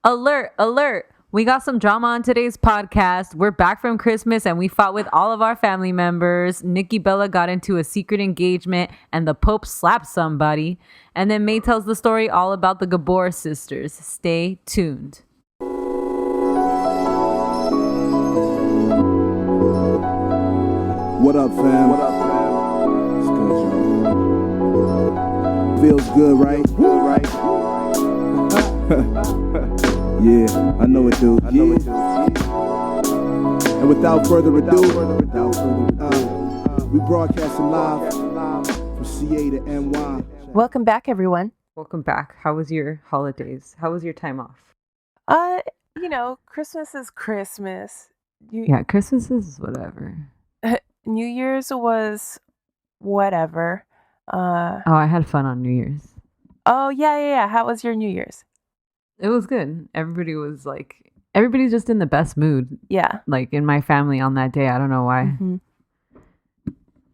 Alert, alert. We got some drama on today's podcast. We're back from Christmas and we fought with all of our family members. Nikki Bella got into a secret engagement and the Pope slapped somebody. And then May tells the story all about the Gabor sisters. Stay tuned. What up, fam? What up, fam? It's good, y'all. Feels good, right? Good, right? Yeah, I know it, dude. And without further ado, we broadcasting live from CA to NY. Welcome back, everyone. Welcome back. How was your holidays? How was your time off? Christmas is Christmas. Yeah, Christmas is whatever. New Year's was whatever. I had fun on New Year's. Oh, yeah. How was your New Year's? It was good. Everybody's just in the best mood. Yeah. Like in my family on that day. I don't know why. Mm-hmm.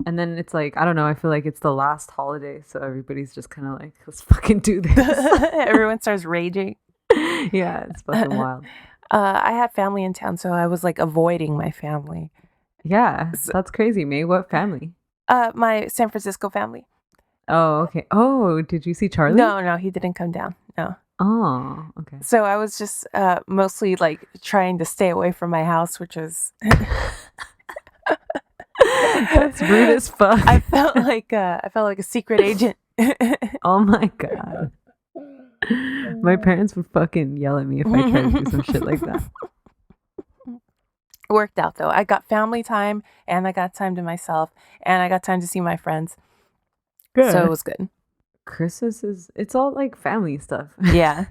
And then it's like, I don't know. I feel like it's the last holiday. So everybody's just kind of like, let's fucking do this. Everyone starts raging. Yeah, it's fucking wild. I had family in town, so I was like avoiding my family. Yeah, that's crazy, May. What family? My San Francisco family. Oh, okay. Oh, did you see Charlie? No, he didn't come down. No. Oh, okay. So I was just mostly like trying to stay away from my house, which was that's rude as fuck. I felt like a secret agent. Oh my god. My parents would fucking yell at me if I tried to do some shit like that. Worked out though. I got family time and I got time to myself and I got time to see my friends. Good. So it was good. Christmas it's all like family stuff. Yeah.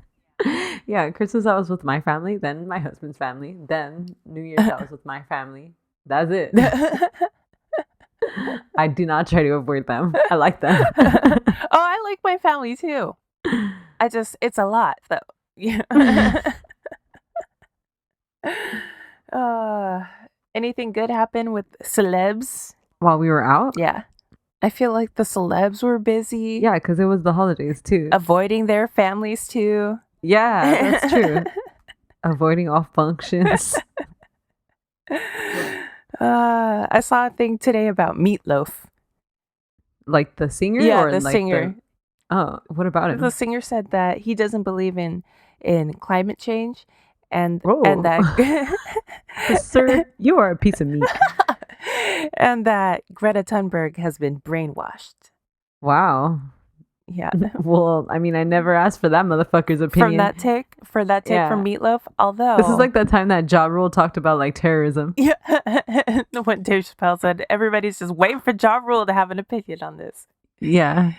Yeah, Christmas I was with my family, then my husband's family, then New Year's I was with my family. That's it. I do not try to avoid them. I like them. Oh, I like my family too. It's a lot though. Yeah. Anything good happen with celebs while we were out? Yeah. I feel like the celebs were busy. Yeah, because it was the holidays too. Avoiding their families too. Yeah, that's true. Avoiding all functions. I saw a thing today about Meatloaf. Like the singer? Yeah, or the like singer. Oh, what about him? The singer said that he doesn't believe in climate change and Whoa. and that Sir, you are a piece of meat. and that Greta Thunberg has been brainwashed. Wow. Yeah. Well, I mean, I never asked for that motherfucker's opinion. From Meatloaf, although this is like the time that Ja Rule talked about like terrorism. Yeah. When Dave Chappelle said everybody's just waiting for Ja Rule to have an opinion on this. Yeah.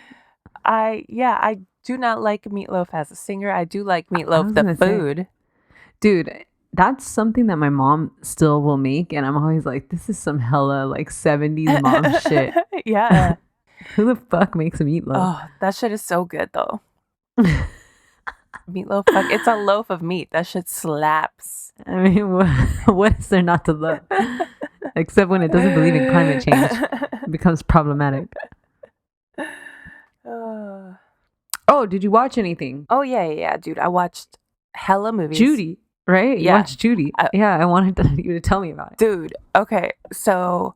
I do not like Meatloaf as a singer. I do like Meatloaf the food. Dude, that's something that my mom still will make, and I'm always like, this is some hella like 70s mom shit. Yeah. Who the fuck makes a meatloaf? Oh, that shit is so good though. Meatloaf, it's a loaf of meat. That shit slaps. I mean, what is there not to love? Except when it doesn't believe in climate change, it becomes problematic. Oh, did you watch anything? Oh yeah, dude. I watched hella movies. Judy, right? Yeah. You watched Judy. I wanted you to tell me about it. Dude, okay. So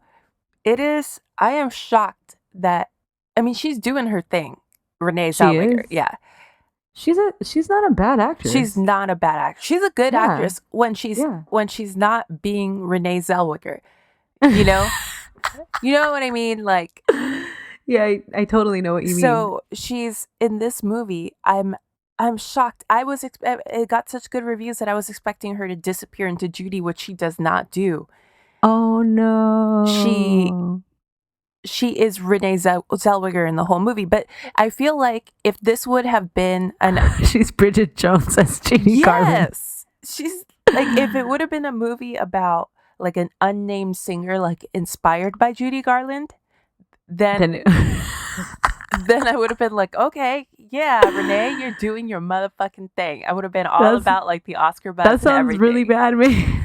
I am shocked that, I mean, she's doing her thing. Renee Zellweger. Yeah. She's not a bad actress. She's not a bad actress. She's a good actress when she's not being Renee Zellweger. You know? You know what I mean? Like, yeah, I totally know what you mean. So she's in this movie. I'm shocked. It got such good reviews that I was expecting her to disappear into Judy, which she does not do. Oh no. She is Renee Zellweger in the whole movie, but I feel like if this would have been she's Bridget Jones as Judy Garland. Yes, she's like, if it would have been a movie about like an unnamed singer, like inspired by Judy Garland, then I would have been like, okay, yeah, Renee, you're doing your motherfucking thing. I would have been all about like the Oscar buzz. That sounds really bad, man.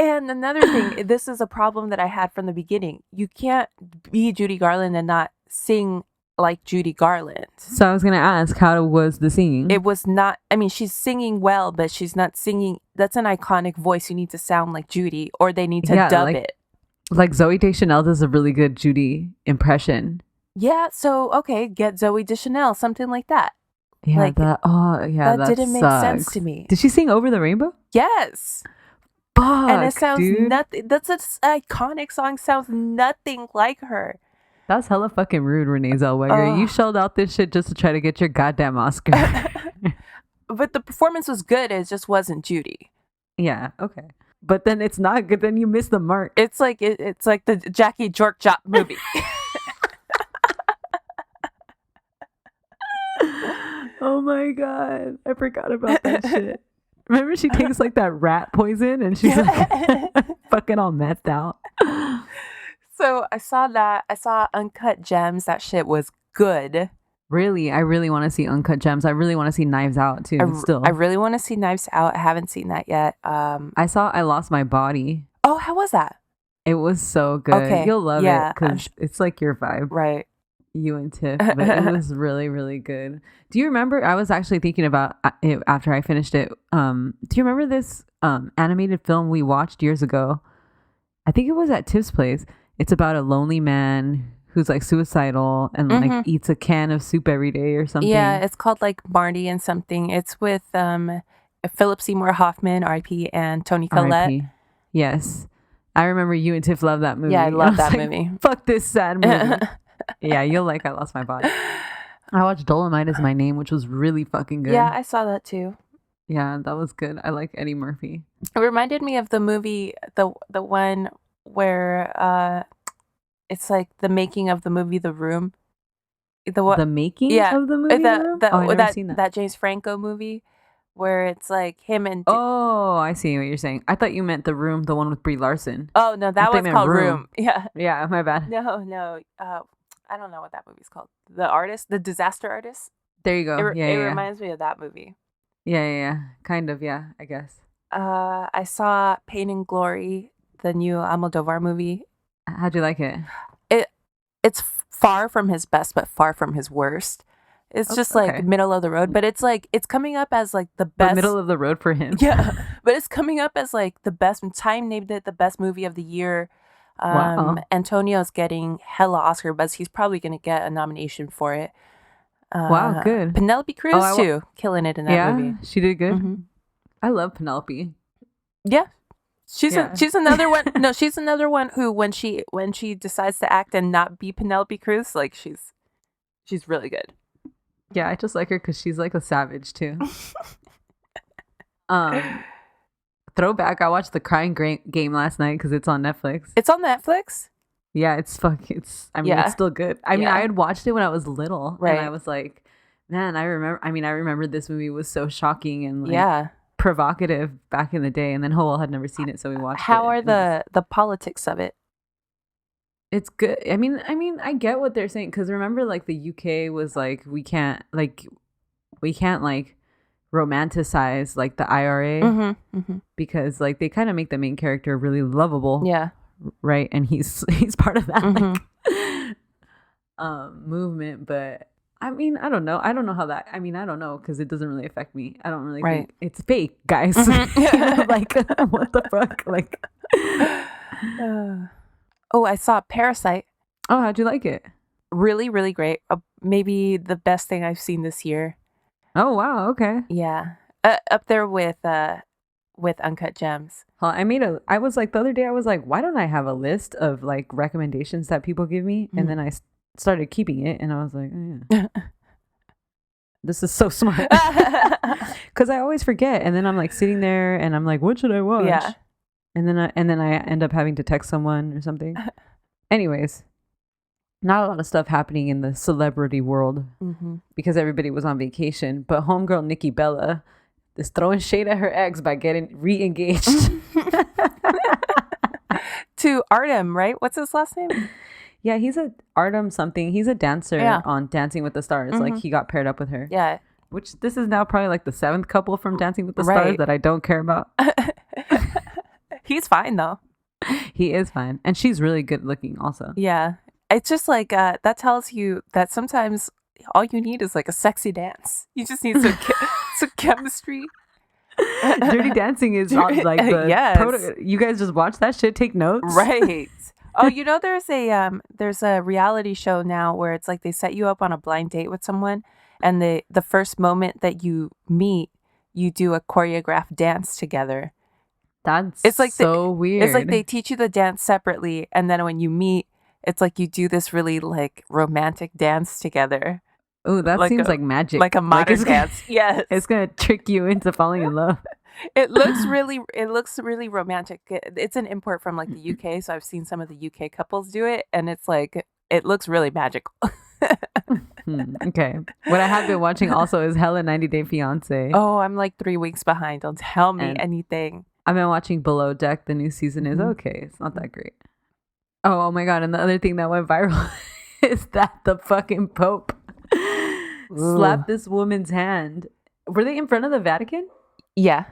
And another thing, this is a problem that I had from the beginning. You can't be Judy Garland and not sing like Judy Garland. So I was gonna ask, how was the singing? It was not. I mean, she's singing well, but she's not singing. That's an iconic voice. You need to sound like Judy, or they need to dub it. Like Zooey Deschanel does a really good Judy impression. Yeah. So okay, get Zooey Deschanel, something like that. Yeah. Like, that didn't make sense to me. Did she sing Over the Rainbow? Yes. Fuck, and it sounds dude. nothing. That's an iconic song. Sounds nothing like her. That's hella fucking rude, Renee Zellweger. You shelled out this shit just to try to get your goddamn Oscar. But the performance was good. It just wasn't Judy. Yeah, okay. But then it's not good. Then you miss the mark. It's like it's like the Jackie Jork Jop movie. Oh my god, I forgot about that shit. Remember, she takes like that rat poison and she's like fucking all methed out. So I saw that. I saw Uncut Gems. That shit was good. Really? I really want to see Uncut Gems. I really want to see Knives Out too. I really want to see Knives Out. I haven't seen that yet. I saw I Lost My Body. Oh, how was that? It was so good. Okay. You'll love it because it's like your vibe. Right. You and Tiff. But it was really, really good. Do you remember? I was actually thinking about it after I finished it. Do you remember this animated film we watched years ago? I think it was at Tiff's place. It's about a lonely man who's like suicidal and like eats a can of soup every day or something. Yeah, it's called like Marty and something. It's with Philip Seymour Hoffman, R.I.P., and Toni Collette. R.I.P. Yes. I remember you and Tiff loved that movie. Yeah, I love that movie. Fuck this sad movie. Yeah, you'll like I Lost My Body. I watched Dolomite Is My Name, which was really fucking good. Yeah, I saw that too. Yeah, that was good. I like Eddie Murphy. It reminded me of the movie, the one where it's like the making of the movie The Room. The making of the movie The Room? I've never seen that. That James Franco movie where it's like him and... Oh, I see what you're saying. I thought you meant The Room, the one with Brie Larson. Oh, no, that was called Room. Yeah. Yeah, my bad. No. I don't know what that movie's called. The Artist? The Disaster Artist? There you go. It reminds me of that movie. Yeah. Kind of, yeah, I guess. I saw Pain and Glory, the new Almodovar movie. How'd you like it? It's far from his best, but far from his worst. It's just like middle of the road, but it's like it's coming up as like the best. Middle of the road for him. Yeah, but it's coming up as like the best. Time named it the best movie of the year. Wow. Antonio's getting hella Oscar buzz. He's probably going to get a nomination for it. Wow, good. Penelope Cruz too, killing it in that movie. She did good. Mm-hmm. I love Penelope. Yeah. She's another one. No, she's another one who when she decides to act and not be Penelope Cruz, like she's really good. Yeah, I just like her because she's like a savage too. Throwback. I watched The Crying Game last night because it's on Netflix. It's on Netflix. Yeah, it's still good. I mean, I had watched it when I was little, right? And I was like, man, I remember this movie was so shocking and like provocative back in the day. And then Howell had never seen it, so we watched it. How are the politics of it? It's good. I mean, I get what they're saying because remember, like the UK was like, we can't like romanticize like the IRA because like they kind of make the main character really lovable. Yeah. Right. And he's part of that movement. But I mean, I don't know. I don't know because it doesn't really affect me. I don't really think it's fake, guys. Like what the fuck? Like oh, I saw Parasite. Oh, how'd you like it? Really, really great. Maybe the best thing I've seen this year. Oh wow, okay. Yeah. Up there with Uncut Gems. Well, I was like the other day I was like, why don't I have a list of like recommendations that people give me? And then I started keeping it and I was like, oh, yeah. This is so smart. Cuz I always forget and then I'm like sitting there and I'm like, what should I watch? Yeah. And then I end up having to text someone or something. Anyways, not a lot of stuff happening in the celebrity world because everybody was on vacation. But homegirl Nikki Bella is throwing shade at her ex by getting re-engaged. To Artem, right? What's his last name? Yeah, he's a Artem something. He's a dancer on Dancing with the Stars. Like he got paired up with her. Yeah. Which this is now probably like the 7th couple from Dancing with the Stars that I don't care about. He's fine though. He is fine. And she's really good looking also. Yeah. it's just like that tells you that sometimes all you need is like a sexy dance. You just need some chemistry. Dirty Dancing is on like the yes. you guys just watch that shit, take notes, Right. Oh, there's a reality show now where it's like they set you up on a blind date with someone, and the first moment that you meet, you do a choreographed dance together. It's like so weird. It's like they teach you the dance separately, and then when you meet, it's like you do this really like romantic dance together. Oh, that seems like magic. Like a modern dance. Yes. It's gonna trick you into falling in love. It looks really romantic. It's an import from like the UK, so I've seen some of the UK couples do it, and it's like it looks really magical. Okay. What I have been watching also is Hella 90 Day Fiance. Oh, I'm like 3 weeks behind. Don't tell me anything. I've been watching Below Deck. The new season is okay. It's not that great. Oh my God. And the other thing that went viral is that the fucking Pope slapped this woman's hand. Were they in front of the Vatican? Yeah.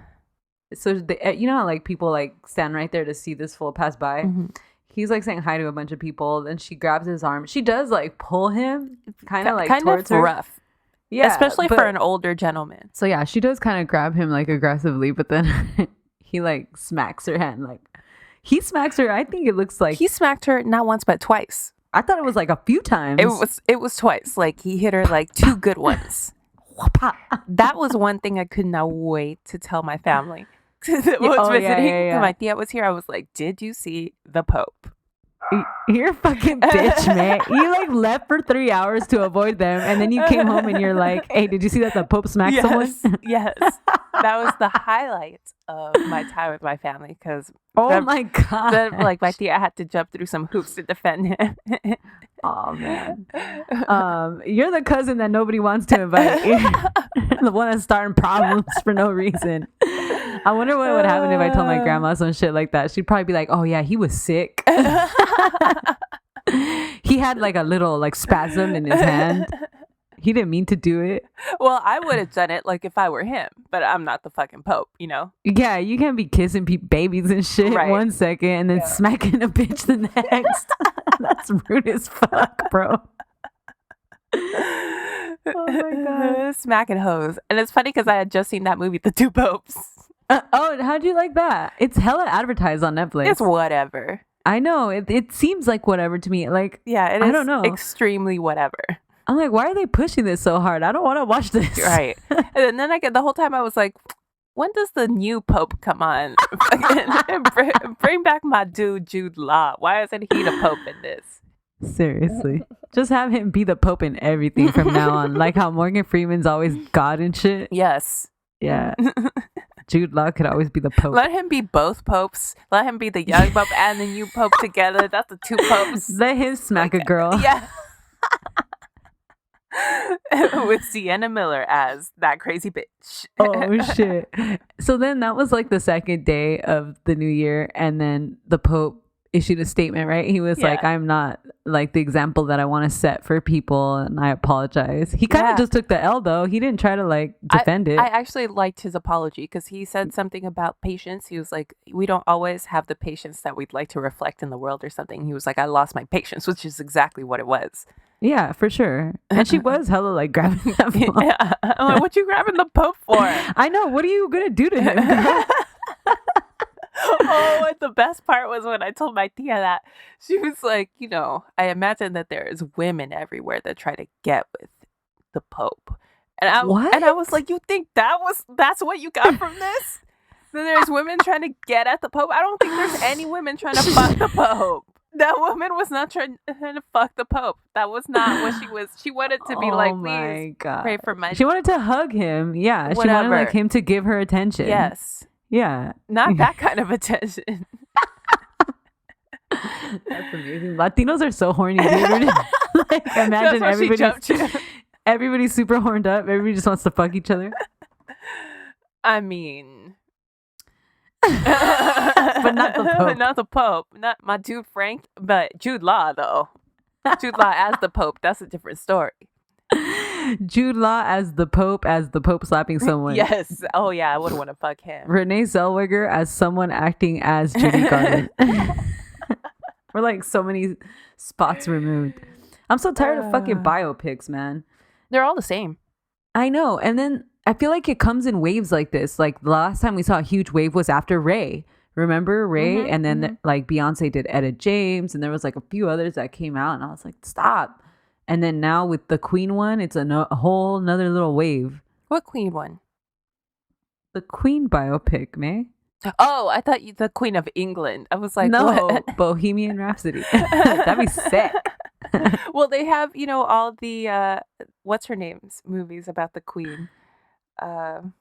So you know how like people like stand right there to see this fool pass by? Mm-hmm. He's like saying hi to a bunch of people. Then she grabs his arm. She does like pull him kind of towards her. Rough. Yeah. Especially for an older gentleman. So yeah, she does kind of grab him like aggressively, but then he like smacks her hand. Like he smacks her. I think it looks like he smacked her not once but twice. I thought it was like a few times. It was twice. Like he hit her like 2 good ones. That was one thing I could not wait to tell my family. My tia was here. I was like, "Did you see the Pope?" You're a fucking bitch, man. You like left for 3 hours to avoid them, and then you came home and you're like, "Hey, did you see that the Pope smacked someone?" Yes, that was the highlight of my time with my family because my God, like my tia had to jump through some hoops to defend him. Oh man, you're the cousin that nobody wants to invite. The one that's starting problems for no reason. I wonder what would happen if I told my grandma some shit like that. She'd probably be like, "Oh yeah, he was sick. He had like a little like spasm in his hand. He didn't mean to do it." Well, I would have done it like if I were him, but I'm not the fucking Pope, you know? Yeah, you can't be kissing babies and shit 1 second and then smacking a bitch the next. That's rude as fuck, bro. Oh my God. Smacking hoes. And it's funny because I had just seen that movie, The Two Popes. How'd you like that? It's hella advertised on Netflix. It's whatever. I know. It seems like whatever to me. Like, yeah, it is. I don't know. Extremely whatever. I'm like, why are they pushing this so hard? I don't want to watch this. Right. And then the whole time I was like, when does the new Pope come on? Bring back my dude, Jude Law. Why isn't he the Pope in this? Seriously. Just have him be the Pope in everything from now on. Like how Morgan Freeman's always God and shit. Yes. Yeah. Jude Law could always be the Pope. Let him be both popes. Let him be the young Pope and the new Pope together. That's the two popes. Let him smack a girl. Yeah. With Sienna Miller as that crazy bitch. Oh shit. So then that was like the second day of the new year, and then the Pope issued a statement, right? He was like, I'm not like the example that I want to set for people, and I apologize. He kind of just took the L though. He didn't try to like defend it. I actually liked his apology because he said something about patience. He was like, we don't always have the patience that we'd like to reflect in the world or something. He was like, I lost my patience, which is exactly what it was. Yeah, for sure. And she was hella like grabbing that phone. Yeah. I'm like, what you grabbing the Pope for? I know. What are you gonna do to him? Oh, and the best part was when I told my tia that. She was like, I imagine that there is women everywhere that try to get with the Pope. And I was like, you think that's what you got from this? Then there's women trying to get at the Pope. I don't think there's any women trying to fuck the Pope. That woman was not trying to fuck the Pope. That was not what she was. She wanted to be like, please pray for my... She wanted to hug him. Yeah. Whatever. She wanted like him to give her attention. Yes. Yeah. Not that kind of attention. That's amazing. Latinos are so horny, dude. Like, imagine everybody's super horned up. Everybody just wants to fuck each other. I mean... but not the Pope. Not the Pope. Not my dude Frank, but Jude Law though. Jude Law as the Pope. That's a different story. Jude Law as the Pope slapping someone. Yes. Oh yeah, I would want to fuck him. Renee Zellweger as someone acting as Judy Garland. We're like so many spots removed. I'm so tired of fucking biopics, man. They're all the same. I know. And then I feel like it comes in waves like this. Like the last time we saw a huge wave was after Ray. Remember Ray? And then like Beyonce did Etta James, and there was like a few others that came out, and I was like, stop. And then now with the Queen one, it's a whole nother little wave. What Queen one? The Queen biopic, May. Oh, I thought the Queen of England. I was like, no, what? Bohemian Rhapsody. That'd be sick. Well, they have, all the what's her name's movies about the Queen. The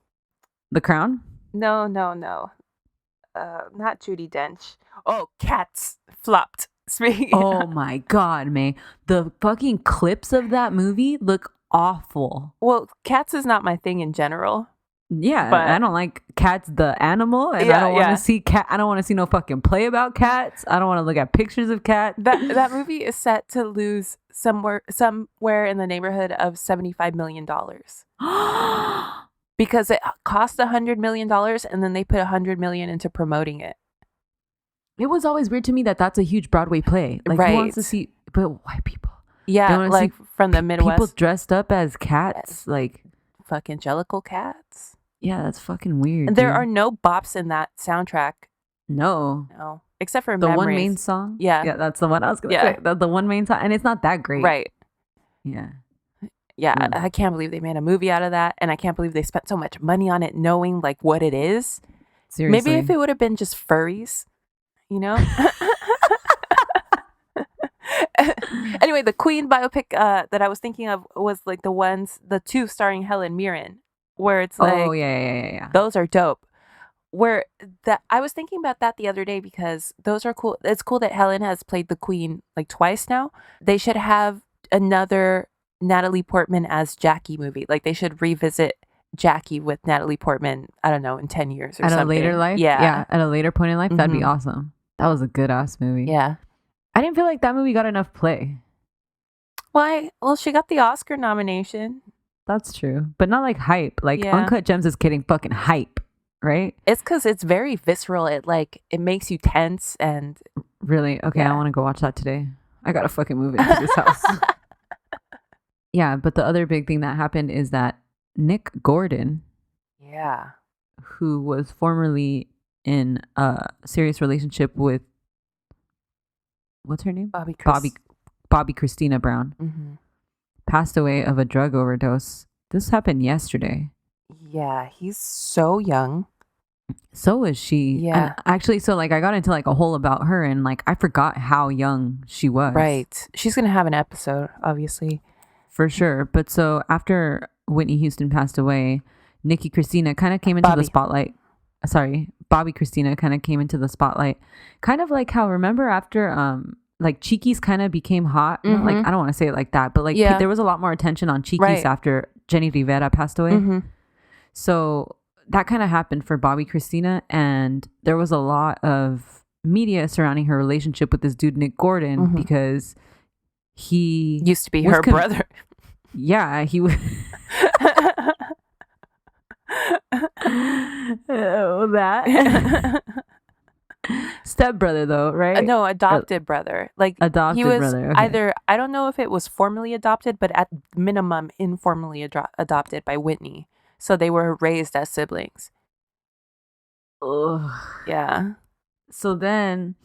Crown? No. Not Judy Dench. Oh, Cats flopped. Oh my God, May. The fucking clips of that movie look awful. Well, Cats is not my thing in general. Yeah, but I don't like cats, the animal, and I don't want to see cat. I don't want to see no fucking play about cats. I don't want to look at pictures of cats. That movie is set to lose somewhere in the neighborhood of $75 million. Because it cost $100 million, and then they put $100 million into promoting it. It was always weird to me that that's a huge Broadway play. Like, who wants to see, but white people? Yeah, like from the Midwest. People dressed up as cats, like fucking Jellicle cats. Yeah, that's fucking weird. And there are no bops in that soundtrack. No, except for the Memories. one main song. Yeah, that's the one I was gonna say. The one main song, and it's not that great. Right. Yeah. I can't believe they made a movie out of that, and I can't believe they spent so much money on it, knowing like what it is. Seriously. Maybe if it would have been just furries, Anyway, the Queen biopic that I was thinking of was like the two starring Helen Mirren, where it's like, oh yeah, those are dope. Where I was thinking about that the other day because those are cool. It's cool that Helen has played the Queen like twice now. They should have another Natalie Portman as Jackie movie. Like they should revisit Jackie with Natalie Portman, I don't know, in 10 years or something. At a later life? Yeah, at a later point in life. That'd be awesome. That was a good ass movie. Yeah. I didn't feel like that movie got enough play. Why? Well, she got the Oscar nomination. That's true. But not like hype. Like Uncut Gems is getting fucking hype, right? It's because it's very visceral. It makes you tense and... Really? Okay, I want to go watch that today. I gotta fucking move into this house. Yeah, but the other big thing that happened is that Nick Gordon, who was formerly in a serious relationship with, what's her name? Bobby Christina Brown, passed away of a drug overdose. This happened yesterday. Yeah, he's so young. So is she. Yeah. And actually, so like I got into like a whole about her, and like I forgot how young she was. Right. She's gonna have an episode, obviously. For sure. But so after Whitney Houston passed away, Nikki Christina kind of came into the spotlight. Sorry, Bobby Christina kind of came into the spotlight. Kind of like how, remember after like Cheekies kind of became hot. Like, I don't want to say it like that, but like there was a lot more attention on Cheekies after Jenny Rivera passed away. So that kind of happened for Bobby Christina, and there was a lot of media surrounding her relationship with this dude Nick Gordon because he used to be her brother. Yeah, he was. That step brother though, right? No, adopted brother. Like adopted he was brother. Okay. Either, I don't know if it was formally adopted, but at minimum informally adopted by Whitney. So they were raised as siblings. Ugh. Yeah. So then,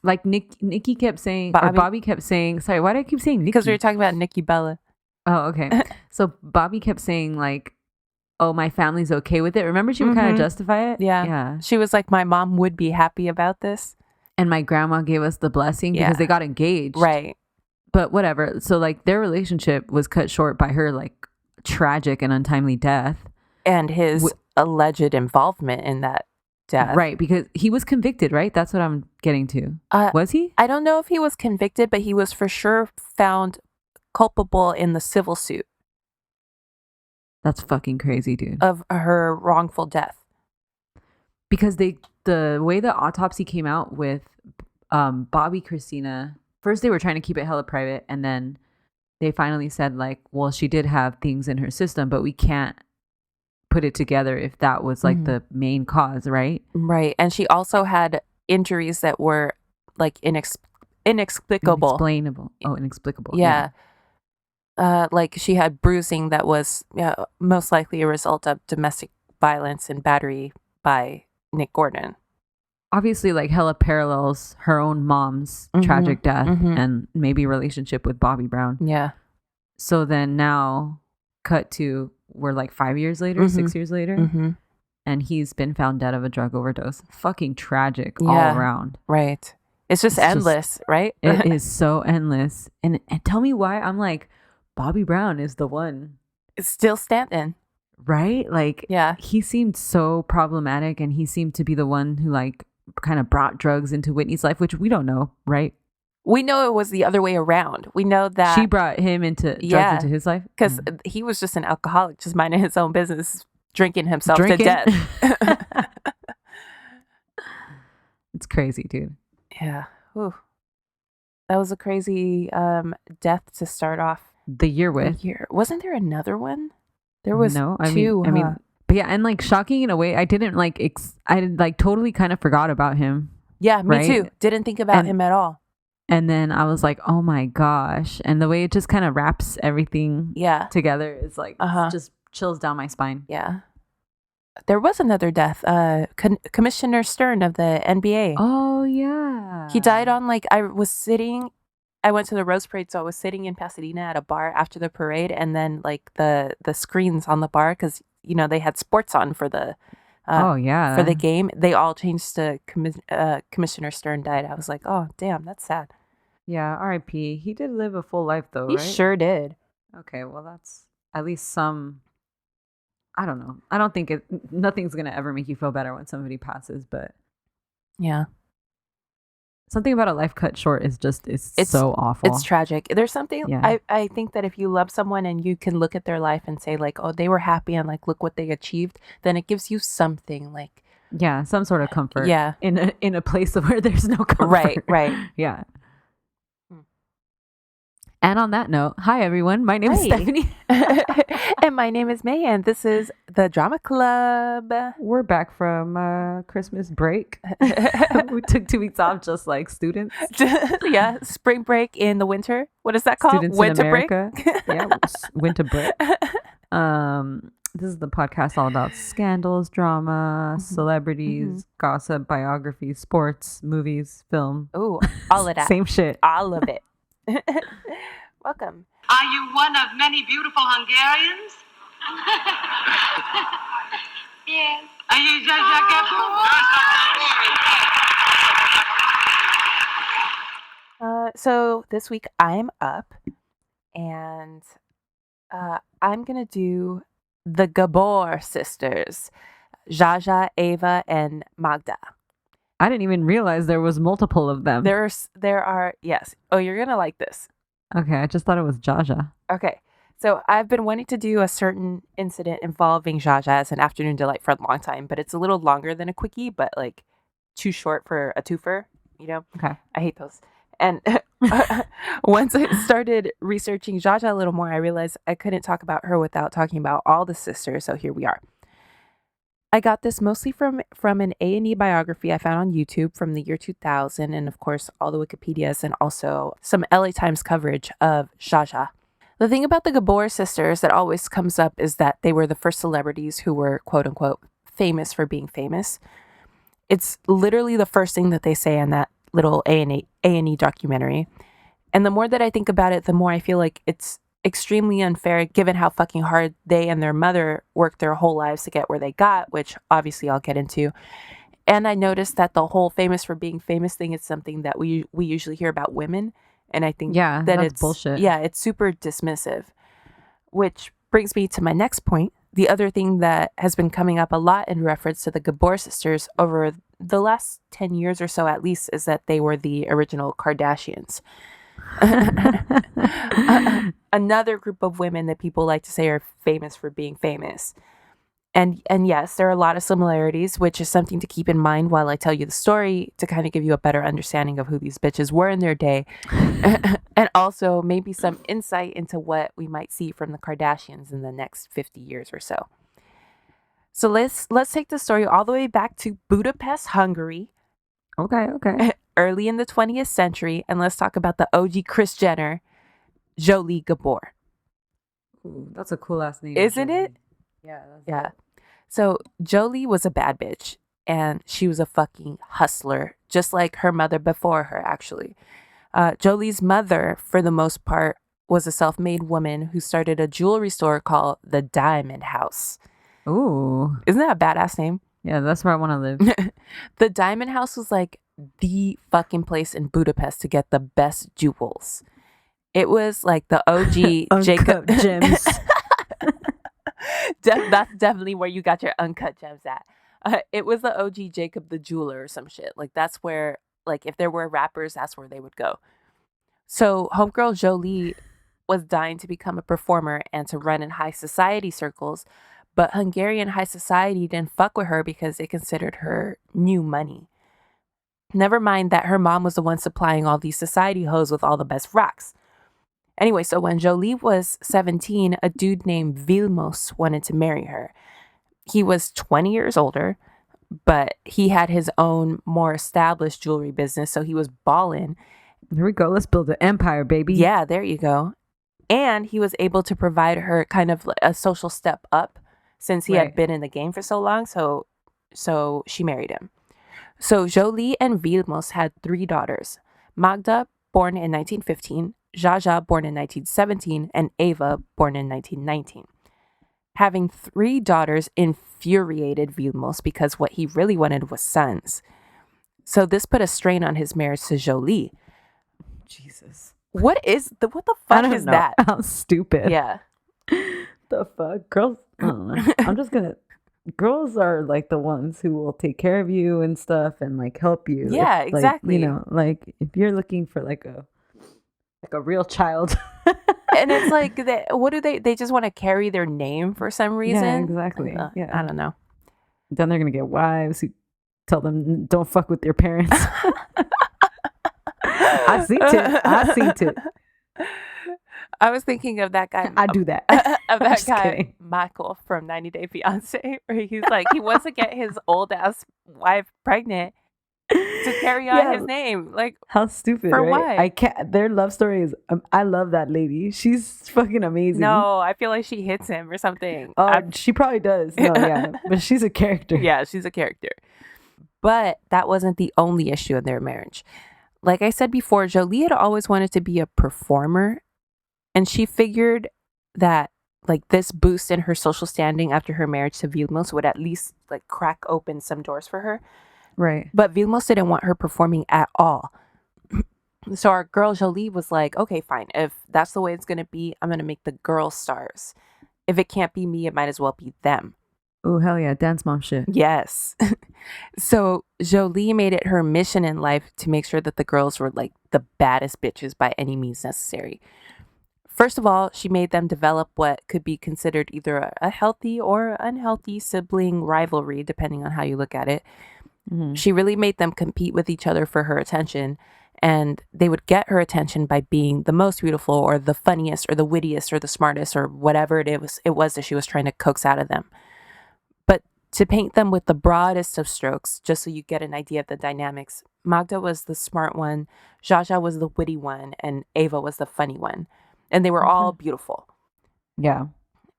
like Nikki kept saying, or Bobby kept saying. Sorry, why do I keep saying Nikki? Because we were talking about Nikki Bella. Oh, okay. So Bobby kept saying like, "Oh, my family's okay with it." Remember, she would kind of justify it. Yeah. She was like, "My mom would be happy about this," and my grandma gave us the blessing because they got engaged. Right. But whatever. So like their relationship was cut short by her like tragic and untimely death, and his alleged involvement in that death. Right, because he was convicted. Right. That's what I'm getting to. Was he? I don't know if he was convicted, but he was for sure found culpable in the civil suit. That's fucking crazy, dude. Of her wrongful death. Because the way the autopsy came out with Bobby Christina, first they were trying to keep it hella private, and then they finally said like, well, she did have things in her system, but we can't put it together if that was like the main cause, right? Right. And she also had injuries that were like inexplicable. Inexplainable. Oh, inexplicable. Yeah. Like she had bruising that was most likely a result of domestic violence and battery by Nick Gordon. Obviously, like hella parallels her own mom's tragic death and maybe relationship with Bobby Brown. Yeah. So then now, cut to, we're like 5 years later, 6 years later, and he's been found dead of a drug overdose. Fucking tragic all around. Right. It's just endless, right? It is so endless. And tell me why I'm like, Bobby Brown is the one. It's still standing. Right? Like, he seemed so problematic, and he seemed to be the one who like kind of brought drugs into Whitney's life, which we don't know, right? We know it was the other way around. We know that she brought him into drugs into his life because he was just an alcoholic, just minding his own business, drinking himself to death. It's crazy, dude. Yeah. Ooh. That was a crazy death to start off the year with. Wasn't there another one? There was two. I mean, but yeah, and like shocking in a way. I didn't like. I like totally kind of forgot about him. Yeah, me too. Didn't think about him at all. And then I was like, oh my gosh. And the way it just kind of wraps everything together is like, just chills down my spine. Yeah. There was another death. Commissioner Stern of the NBA. Oh, yeah. He died on I went to the Rose Parade, so I was sitting in Pasadena at a bar after the parade, and then like the screens on the bar, because, you know, they had sports on for the for the game. They all changed to Commissioner Stern died. I was like, oh, damn, that's sad. Yeah, R.I.P. He did live a full life, though, He right? sure did. Okay, well, that's at least some... I don't know. I don't think nothing's going to ever make you feel better when somebody passes, but... Yeah. Something about a life cut short is just... It's so awful. It's tragic. There's something... I think that if you love someone and you can look at their life and say, like, oh, they were happy and, like, look what they achieved, then it gives you something, like... Yeah, some sort of comfort. Yeah. In a place where there's no comfort. Right. Yeah. And on that note, hi everyone. My name is Stephanie. And my name is May, and this is the Drama Club. We're back from Christmas break. We took 2 weeks off just like students. Yeah, spring break in the winter. What is that called? Students winter in America. Break? Yeah, winter break. This is the podcast all about scandals, drama, celebrities, gossip, biographies, sports, movies, film. Ooh, all of that. Same shit. All of it. Welcome. Are you one of many beautiful Hungarians? Yes. Are you Zsa Zsa? So this week I'm up, and I'm gonna do the Gabor sisters, Zsa Zsa, Ava, and Magda. I didn't even realize there was multiple of them. There are, yes. Oh, you're gonna like this. Okay, I just thought it was Zsa Zsa. Okay, so I've been wanting to do a certain incident involving Zsa Zsa as an afternoon delight for a long time, but it's a little longer than a quickie, but like too short for a twofer, you know? Okay. I hate those. And once I started researching Zsa Zsa a little more, I realized I couldn't talk about her without talking about all the sisters, so here we are. I got this mostly from an A&E biography I found on YouTube from the year 2000, and of course all the Wikipedias, and also some LA Times coverage of Zsa Zsa. The thing about the Gabor sisters that always comes up is that they were the first celebrities who were quote unquote famous for being famous. It's literally the first thing that they say in that little A&E documentary. And the more that I think about it, the more I feel like it's extremely unfair given how fucking hard they and their mother worked their whole lives to get where they got, which obviously I'll get into. And I noticed that the whole famous for being famous thing is something that we usually hear about women. And I think that it's bullshit. Yeah, it's super dismissive. Which brings me to my next point. The other thing that has been coming up a lot in reference to the Gabor sisters over the last 10 years or so at least is that they were the original Kardashians. Another group of women that people like to say are famous for being famous. And yes, there are a lot of similarities, which is something to keep in mind while I tell you the story to kind of give you a better understanding of who these bitches were in their day. And also maybe some insight into what we might see from the Kardashians in the next 50 years or so. So let's take the story all the way back to Budapest, Hungary. Okay. early in the 20th century, and let's talk about the OG Kris Jenner, Jolie Gabor. Ooh, that's a cool ass name. Isn't Jolie. it? Yeah. That's Yeah. dope. So Jolie was a bad bitch, and she was a fucking hustler, just like her mother before her, actually. Jolie's mother, for the most part, was a self-made woman who started a jewelry store called the Diamond House. Ooh. Isn't that a badass name? Yeah, that's where I want to live. The Diamond House was like the fucking place in Budapest to get the best jewels. It was like the OG Jacob Uncut gems. That's definitely where you got your uncut gems at. It was the OG Jacob the Jeweler or some shit. Like that's where, like if there were rappers, that's where they would go. So homegirl Jolie was dying to become a performer and to run in high society circles, but Hungarian high society didn't fuck with her because they considered her new money. Never mind that her mom was the one supplying all these society hoes with all the best racks. Anyway, so when Jolie was 17, a dude named Vilmos wanted to marry her. He was 20 years older, but he had his own more established jewelry business, so he was ballin'. Here we go. Let's build an empire, baby. Yeah, there you go. And he was able to provide her kind of a social step up since he had been in the game for so long, so she married him. So Jolie and Vilmos had 3 daughters. Magda, born in 1915, Zsa Zsa, born in 1917, and Ava, born in 1919. Having 3 daughters infuriated Vilmos because what he really wanted was sons. So this put a strain on his marriage to Jolie. Jesus. What the fuck I don't is know. that? How stupid. Yeah. The fuck? Girls, I don't know. I'm just gonna. Girls are like the ones who will take care of you and stuff and like help you. Yeah, if, exactly. Like, you know, like if you're looking for like a real child. And it's like, what do they just want to carry their name for some reason? Yeah, exactly. I don't know. Then they're gonna get wives who tell them don't fuck with your parents. I seen it. I was thinking of that guy. I do that. Of that Just guy, kidding. Michael from 90 Day Fiance, where he's like, he wants to get his old ass wife pregnant to carry on his name. Like, how stupid, for right? what? I can't. Their love story is. I love that lady. She's fucking amazing. no, I feel like she hits him or something. Oh, she probably does. No, yeah, but she's a character. Yeah, she's a character. But that wasn't the only issue in their marriage. Like I said before, Jolie had always wanted to be a performer, and she figured that like this boost in her social standing after her marriage to Vilmos would at least like crack open some doors for her. Right. But Vilmos didn't want her performing at all. So our girl Jolie was like, okay, fine. If that's the way it's going to be, I'm going to make the girls stars. If it can't be me, it might as well be them. Oh, hell yeah. Dance mom shit. Yes. So Jolie made it her mission in life to make sure that the girls were like the baddest bitches by any means necessary. First of all, she made them develop what could be considered either a healthy or unhealthy sibling rivalry, depending on how you look at it. Mm-hmm. She really made them compete with each other for her attention, and they would get her attention by being the most beautiful or the funniest or the wittiest or the smartest or whatever it was that she was trying to coax out of them. But to paint them with the broadest of strokes, just so you get an idea of the dynamics, Magda was the smart one, Zsa Zsa was the witty one, and Ava was the funny one. And they were all beautiful. Yeah.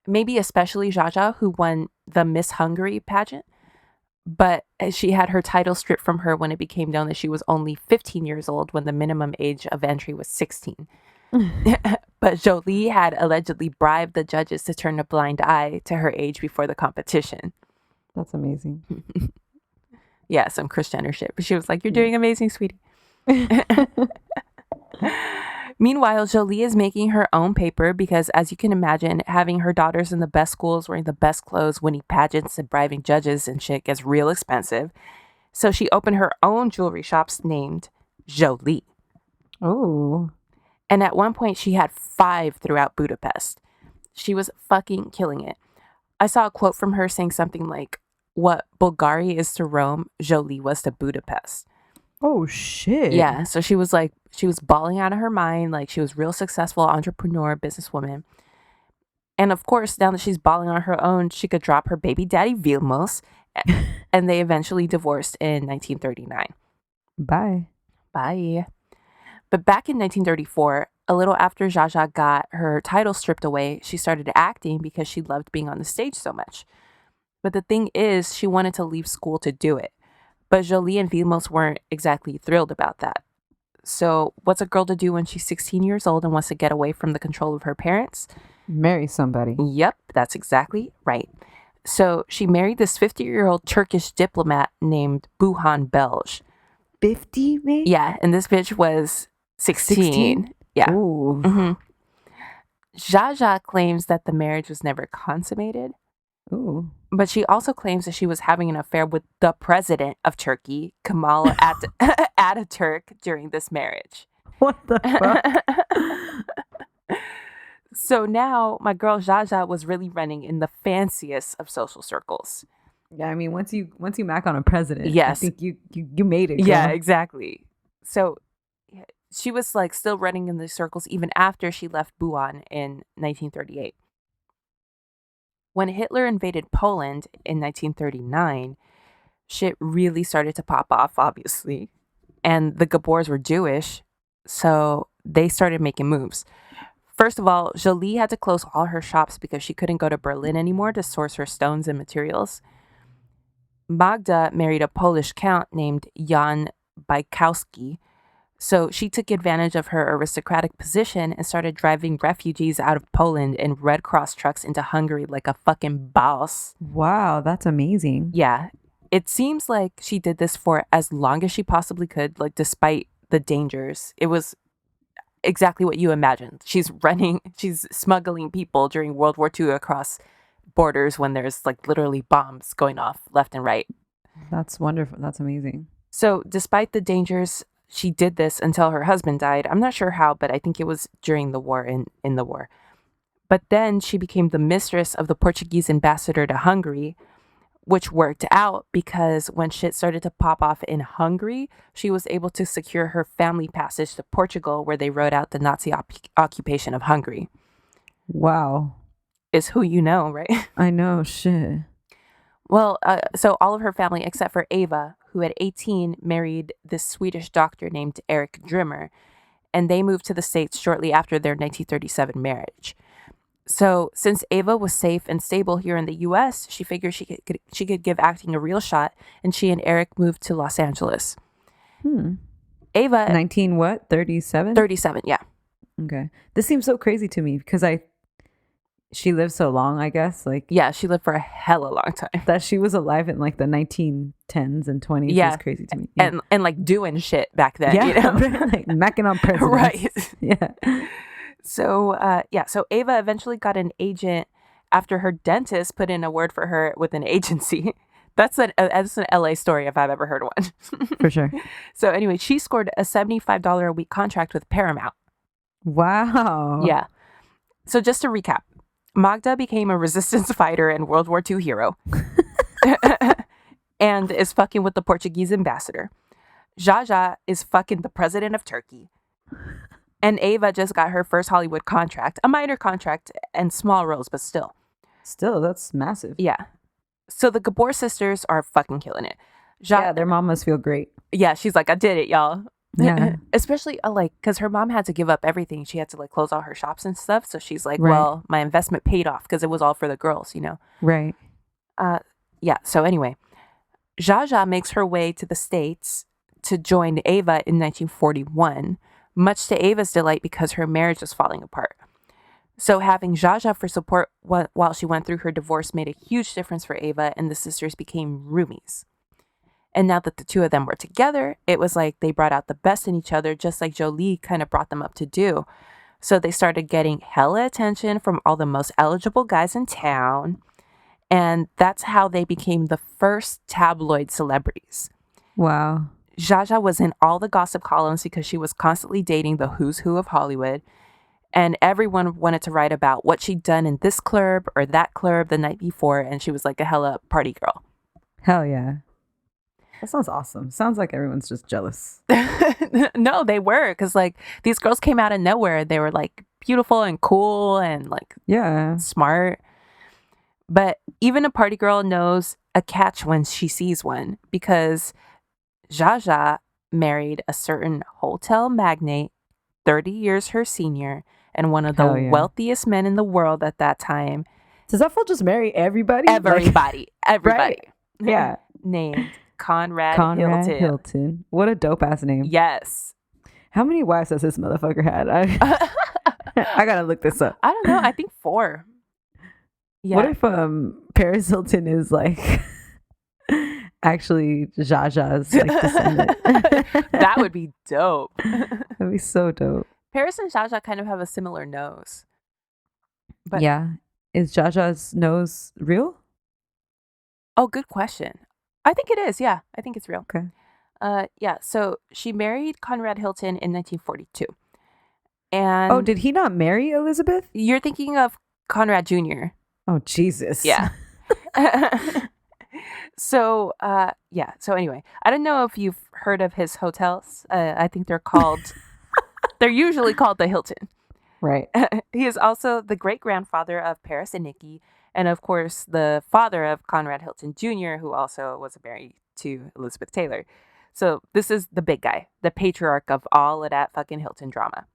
Maybe especially Zsa Zsa, who won the Miss Hungary pageant. But she had her title stripped from her when it became known that she was only 15 years old when the minimum age of entry was 16. But Jolie had allegedly bribed the judges to turn a blind eye to her age before the competition. That's amazing. Yeah, some Kris Jenner shit. But she was like, you're doing amazing, sweetie. Meanwhile, Jolie is making her own paper because, as you can imagine, having her daughters in the best schools, wearing the best clothes, winning pageants, and bribing judges and shit gets real expensive. So she opened her own jewelry shops named Jolie. Oh. And at one point, she had 5 throughout Budapest. She was fucking killing it. I saw a quote from her saying something like, what Bulgaria is to Rome, Jolie was to Budapest. Oh, shit. Yeah, so she was balling out of her mind. Like, she was real successful entrepreneur, businesswoman. And of course, now that she's balling on her own, she could drop her baby daddy Vilmos. And they eventually divorced in 1939. Bye. Bye. But back in 1934, a little after Zsa Zsa got her title stripped away, she started acting because she loved being on the stage so much. But the thing is, she wanted to leave school to do it. But Jolie and Vilmos weren't exactly thrilled about that. So what's a girl to do when she's 16 years old and wants to get away from the control of her parents? Marry somebody. Yep, that's exactly right. So she married this 50-year-old Turkish diplomat named Buhan Belge. 50, maybe? Yeah, and this bitch was 16. 16? Yeah. Ooh. Mm-hmm. Zsa Zsa claims that the marriage was never consummated. Ooh. But she also claims that she was having an affair with the president of Turkey, Kemal Ataturk, during this marriage. What the fuck? So now my girl Zsa Zsa was really running in the fanciest of social circles. Yeah, I mean, once you mac on a president, yes, I think you made it. Girl. Yeah, exactly. So she was like still running in the circles even after she left Buan in 1938. When Hitler invaded Poland in 1939, shit really started to pop off, obviously. And the Gabors were Jewish, so they started making moves. First of all, Jolie had to close all her shops because she couldn't go to Berlin anymore to source her stones and materials. Magda married a Polish count named Jan Bajkowski, so she took advantage of her aristocratic position and started driving refugees out of Poland in Red Cross trucks into Hungary like a fucking boss. Wow, that's amazing. Yeah. It seems like she did this for as long as she possibly could, like despite the dangers. It was exactly what you imagined. She's smuggling people during World War II across borders when there's like literally bombs going off left and right. That's wonderful. That's amazing. So despite the dangers, she did this until her husband died. I'm not sure how, but I think it was during the war, in the war. But then she became the mistress of the Portuguese ambassador to Hungary, which worked out because when shit started to pop off in Hungary, she was able to secure her family passage to Portugal, where they rode out the Nazi occupation of Hungary. Wow. Is who you know, right? I know, shit. Well, so all of her family, except for Ava, who at 18 married this Swedish doctor named Eric Drimmer, and they moved to the States shortly after their 1937 marriage. So since Ava was safe and stable here in the U.S., she figured she could give acting a real shot, and she and Eric moved to Los Angeles. Ava... 19 what? 37? 37, yeah. Okay. This seems so crazy to me because she lived so long, I guess. Like, yeah, she lived for a hella long time. That she was alive in like the 1910s and 20s is crazy to me. Yeah. And like doing shit back then, yeah, you know? like macking on presidents. Right. Yeah. So, so Ava eventually got an agent after her dentist put in a word for her with an agency. That's an LA story if I've ever heard one. For sure. So anyway, she scored a $75 a week contract with Paramount. Wow. Yeah. So just to recap, Magda became a resistance fighter and World War II hero and is fucking with the Portuguese ambassador. Zsa Zsa is fucking the president of Turkey. And Ava just got her first Hollywood contract, a minor contract and small roles, but still. Still, that's massive. Yeah. So the Gabor sisters are fucking killing it. Yeah, their mom must feel great. Yeah, she's like, I did it, y'all. Yeah. Especially like, because her mom had to give up everything. She had to like close all her shops and stuff. So she's like, well, my investment paid off because it was all for the girls, you know? Right. Yeah. So anyway, Zsa Zsa makes her way to the States to join Ava in 1941, much to Ava's delight because her marriage was falling apart. So having Zsa Zsa for support while she went through her divorce made a huge difference for Ava, and the sisters became roomies. And now that the two of them were together, it was like they brought out the best in each other, just like Jolie kind of brought them up to do. So they started getting hella attention from all the most eligible guys in town. And that's how they became the first tabloid celebrities. Wow. Zsa Zsa was in all the gossip columns because she was constantly dating the who's who of Hollywood. And everyone wanted to write about what she'd done in this club or that club the night before. And she was like a hella party girl. Hell yeah. That sounds awesome. Sounds like everyone's just jealous. No, they were. Because like these girls came out of nowhere. They were like beautiful and cool and like smart. But even a party girl knows a catch when she sees one. Because Zsa Zsa married a certain hotel magnate, 30 years her senior, and one of the Hell yeah. wealthiest men in the world at that time. Does that fool just marry everybody? Everybody. Right? Yeah. Named Conrad Conrad Hilton. Hilton. What a dope ass name. Yes. How many wives has this motherfucker had? I gotta look this up. I don't know. I think 4. Yeah. What if Paris Hilton is like actually Zsa Zsa's like descendant? That would be dope. That'd be so dope. Paris and Zsa Zsa kind of have a similar nose. But yeah. Is Zsa Zsa's nose real? Oh, good question. I think it is. Yeah, I think it's real. Okay. Yeah. So she married Conrad Hilton in 1942. And did he not marry Elizabeth? You're thinking of Conrad Jr. Oh, Jesus. Yeah. So anyway, I don't know if you've heard of his hotels. I think they're usually called the Hilton. Right. He is also the great-grandfather of Paris and Nikki, and of course, the father of Conrad Hilton Jr., who also was married to Elizabeth Taylor. So this is the big guy, the patriarch of all of that fucking Hilton drama.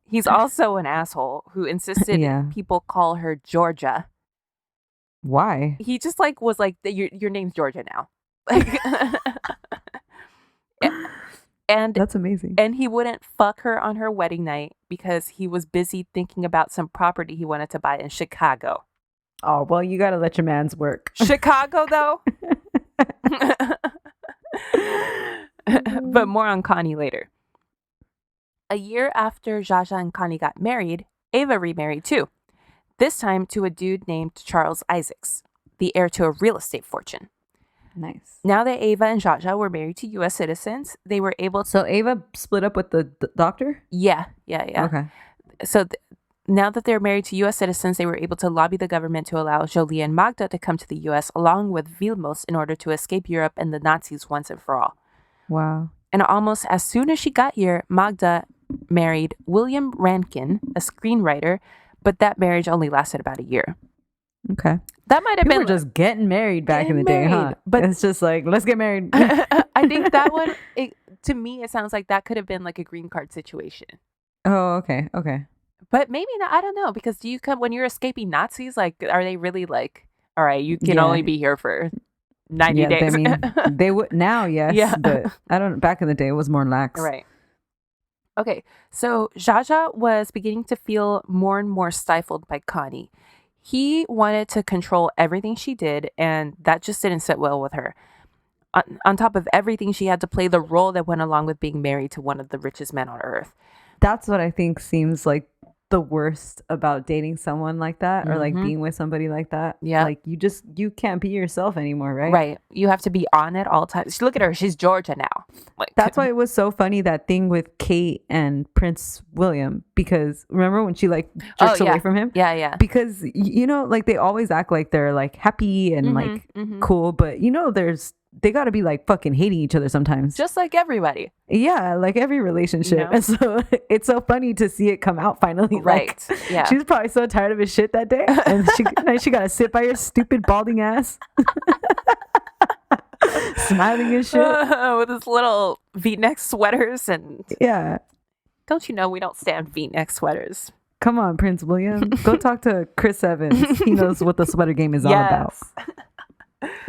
He's also an asshole who insisted people call her Georgia. Why? He just was like, your name's Georgia now. Like, and that's amazing. And he wouldn't fuck her on her wedding night because he was busy thinking about some property he wanted to buy in Chicago. Oh, well, you got to let your mans work. Chicago, though? But more on Connie later. A year after Zsa Zsa and Connie got married, Ava remarried too. This time to a dude named Charles Isaacs, the heir to a real estate fortune. Nice. Now that Ava and Zsa Zsa were married to U.S. citizens, they were able to... So Ava split up with the doctor? Yeah. Okay. So now that they're married to U.S. citizens, they were able to lobby the government to allow Jolie and Magda to come to the U.S. along with Vilmos in order to escape Europe and the Nazis once and for all. Wow. And almost as soon as she got here, Magda married William Rankin, a screenwriter, but that marriage only lasted about a year. Okay. That might have People been were just getting married back in the day, huh? But it's just like, let's get married. I think that one, to me, it sounds like that could have been like a green card situation. Oh, okay. But maybe not. I don't know, because when you're escaping Nazis, like, are they really like, all right, you can only be here for 90 days? I mean, they would now, yes, but I don't. Back in the day, it was more lax. Right. Okay, so Zsa Zsa was beginning to feel more and more stifled by Connie. He wanted to control everything she did, and that just didn't sit well with her. On top of everything, she had to play the role that went along with being married to one of the richest men on earth. That's what I think seems like the worst about dating someone like that, or like being with somebody like that. Yeah. Like you can't be yourself anymore, right? Right. You have to be on it all times. Look at her. She's Georgia now. Like, that's why it was so funny, that thing with Kate and Prince William, because remember when she like jerks away from him? Yeah. Because, like they always act like they're like happy and like cool, but they got to be like fucking hating each other sometimes. Just like everybody. Yeah, like every relationship. And so it's so funny to see it come out finally. Right. Like, yeah. She was probably so tired of his shit that day. And she got to sit by your stupid balding ass. Smiling and shit. With his little V-neck sweaters and... Yeah. Don't you know we don't stand V-neck sweaters? Come on, Prince William. Go talk to Chris Evans. He knows what the sweater game is all about.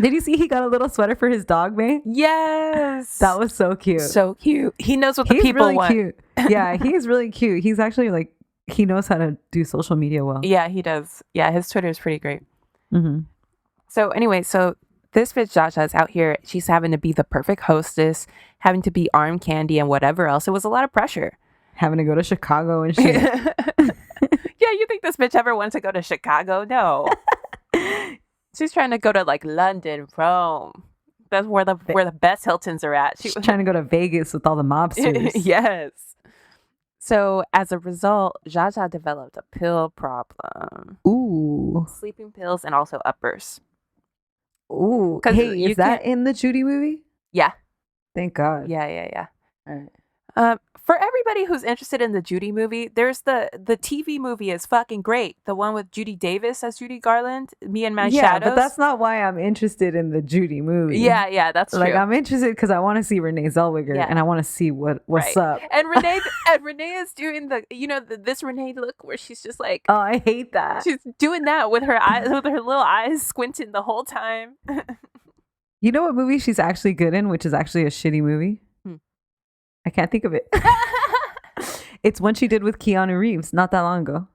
Did you see he got a little sweater for his dog, May? Yes. That was so cute. So cute. He knows what the people really want. Cute. Yeah, he's really cute. He's actually like, he knows how to do social media well. Yeah, he does. Yeah, his Twitter is pretty great. Mm-hmm. So anyway, this bitch Zsa Zsa is out here. She's having to be the perfect hostess, having to be arm candy and whatever else. It was a lot of pressure. Having to go to Chicago and shit. Yeah, you think this bitch ever wanted to go to Chicago? No. She's trying to go to like London, Rome. That's where the best Hiltons are at. She's trying to go to Vegas with all the mobsters. Yes. So as a result, Zsa Zsa developed a pill problem. Ooh. Sleeping pills and also uppers. Ooh. Hey, is that in the Judy movie? Yeah. Thank God. Yeah. All right. For everybody who's interested in the Judy movie, there's the TV movie is fucking great. The one with Judy Davis as Judy Garland, Me and My Shadows. But that's not why I'm interested in the Judy movie. Yeah, that's like, true. I'm interested because I want to see Renee Zellweger and I want to see what's up. And Renee is doing this Renee look where she's just like, oh, I hate that. She's doing that with her eyes, with her little eyes squinting the whole time. You know what movie she's actually good in, which is actually a shitty movie? I can't think of it. It's one she did with Keanu Reeves not that long ago,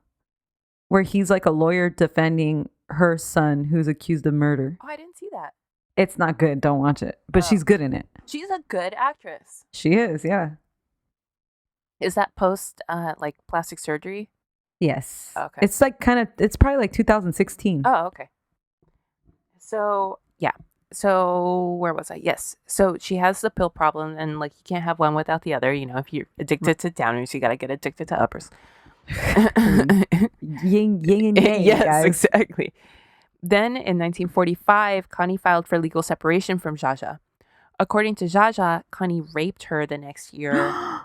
where he's like a lawyer defending her son who's accused of murder. Oh, I didn't see that. It's not good. Don't watch it. But she's good in it. She's a good actress. She is, yeah. Is that post like plastic surgery? Yes. Okay. It's like it's probably like 2016. Oh, okay. So, yeah. So where was I? Yes. So she has the pill problem, and like you can't have one without the other. You know, if you're addicted to downers, you got to get addicted to uppers. yin and yang. Yes, guys. exactly. Then in 1945, Connie filed for legal separation from Zsa Zsa. According to Zsa Zsa, Connie raped her the next year,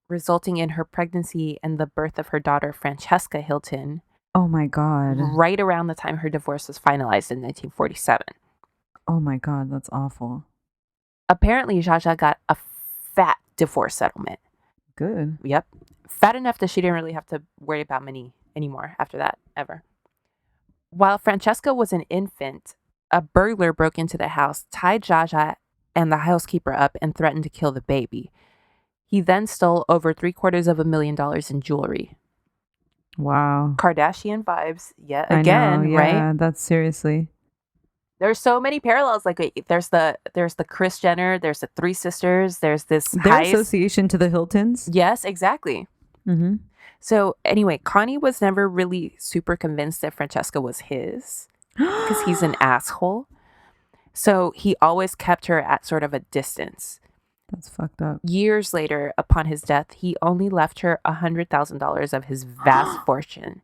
resulting in her pregnancy and the birth of her daughter, Francesca Hilton. Oh my God. Right around the time her divorce was finalized in 1947. Oh my God, that's awful. Apparently, Zsa Zsa got a fat divorce settlement. Good. Yep. Fat enough that she didn't really have to worry about money anymore after that, ever. While Francesca was an infant, a burglar broke into the house, tied Zsa Zsa and the housekeeper up, and threatened to kill the baby. He then stole over $750,000 in jewelry. Wow. Kardashian vibes yet again, right? Yeah, that's seriously. There's so many parallels. Like there's the Kris Jenner, there's the Three Sisters, there's this Their association to the Hiltons. Yes, exactly. Mm-hmm. So anyway, Connie was never really super convinced that Francesca was his because he's an asshole. So he always kept her at sort of a distance. That's fucked up. Years later, upon his death, he only left her $100,000 of his vast fortune.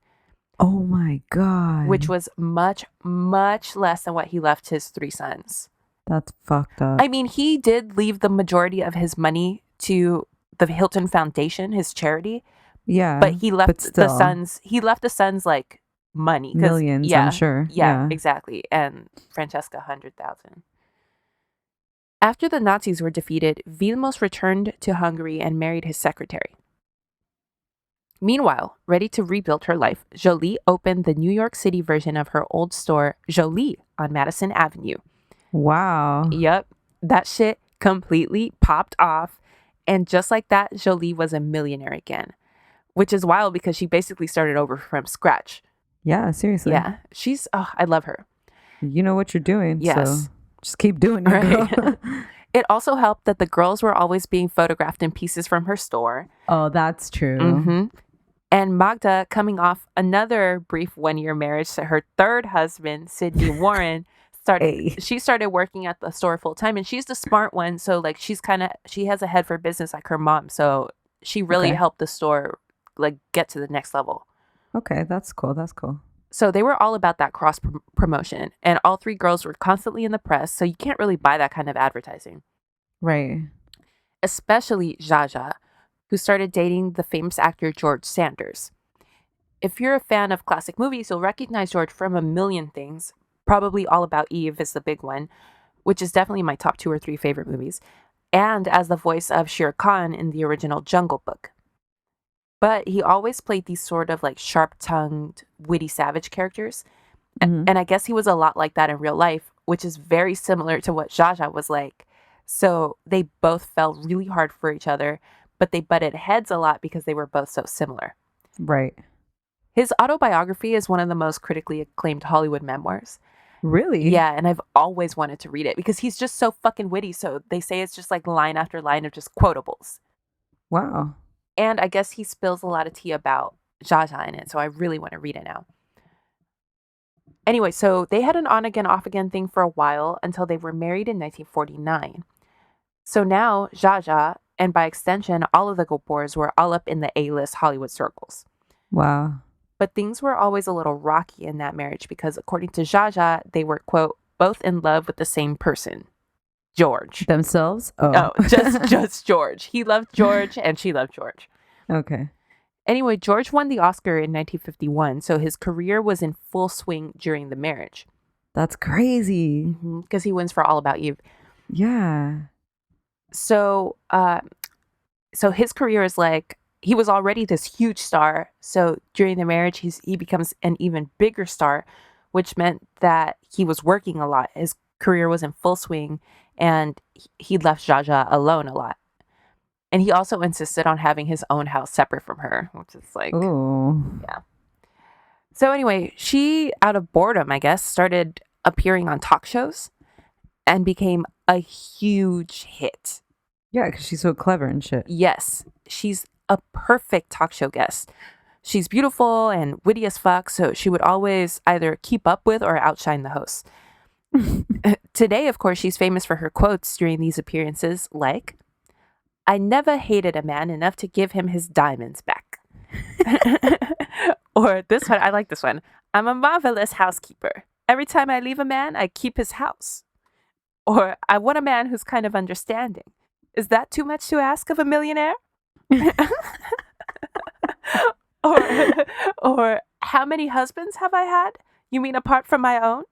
Oh my God. Which was much, much less than what he left his 3 sons. That's fucked up. I mean, he did leave the majority of his money to the Hilton Foundation, his charity. Yeah. But he left the sons like money. Millions, yeah, I'm sure. Yeah, exactly. And Francesca, 100,000. After the Nazis were defeated, Vilmos returned to Hungary and married his secretary. Meanwhile, ready to rebuild her life, Jolie opened the New York City version of her old store, Jolie, on Madison Avenue. Wow. Yep. That shit completely popped off. And just like that, Jolie was a millionaire again. Which is wild because she basically started over from scratch. Yeah, seriously. Yeah. I love her. You know what you're doing. Yes. So just keep doing it. Right. It also helped that the girls were always being photographed in pieces from her store. Oh, that's true. Mm-hmm. And Magda, coming off another brief 1-year marriage to her third husband, Sidney Warren, she started working at the store full time, and she's the smart one. So like she has a head for business like her mom. So she really helped the store like get to the next level. Okay, that's cool. That's cool. So they were all about that cross promotion, and all 3 girls were constantly in the press. So you can't really buy that kind of advertising. Right. Especially Zsa Zsa, who started dating the famous actor George Sanders. If you're a fan of classic movies, you'll recognize George from a million things. Probably All About Eve is the big one, which is definitely my top 2 or 3 favorite movies, and as the voice of Shere Khan in the original Jungle Book. But he always played these sort of like sharp-tongued, witty savage characters. Mm-hmm. And I guess he was a lot like that in real life, which is very similar to what Zsa Zsa was like. So they both fell really hard for each other, but they butted heads a lot because they were both so similar. Right. His autobiography is one of the most critically acclaimed Hollywood memoirs. Really? Yeah, and I've always wanted to read it because he's just so fucking witty. So they say it's just like line after line of just quotables. Wow. And I guess he spills a lot of tea about Zsa Zsa in it, so I really want to read it now. Anyway, so they had an on-again, off-again thing for a while until they were married in 1949. So now Zsa Zsa, and by extension, all of the Gabors were all up in the A-list Hollywood circles. Wow. But things were always a little rocky in that marriage because according to Zsa Zsa, they were, quote, both in love with the same person. George. Themselves? Oh, just George. He loved George and she loved George. Okay. Anyway, George won the Oscar in 1951, so his career was in full swing during the marriage. That's crazy. Because he wins for All About Eve. Yeah. So his career is like, he was already this huge star. So during the marriage, he becomes an even bigger star, which meant that he was working a lot. His career was in full swing, and he left Zsa Zsa alone a lot. And he also insisted on having his own house separate from her, which is like, ooh. Yeah. So anyway, she, out of boredom, I guess, started appearing on talk shows and became a huge hit. Yeah, because she's so clever and shit. Yes, she's a perfect talk show guest. She's beautiful and witty as fuck, so she would always either keep up with or outshine the hosts. Today, of course, she's famous for her quotes during these appearances, like, "I never hated a man enough to give him his diamonds back." Or this one, I like this one. "I'm a marvelous housekeeper. Every time I leave a man, I keep his house." Or, "I want a man who's kind of understanding. Is that too much to ask of a millionaire?" or, "How many husbands have I had? You mean apart from my own?"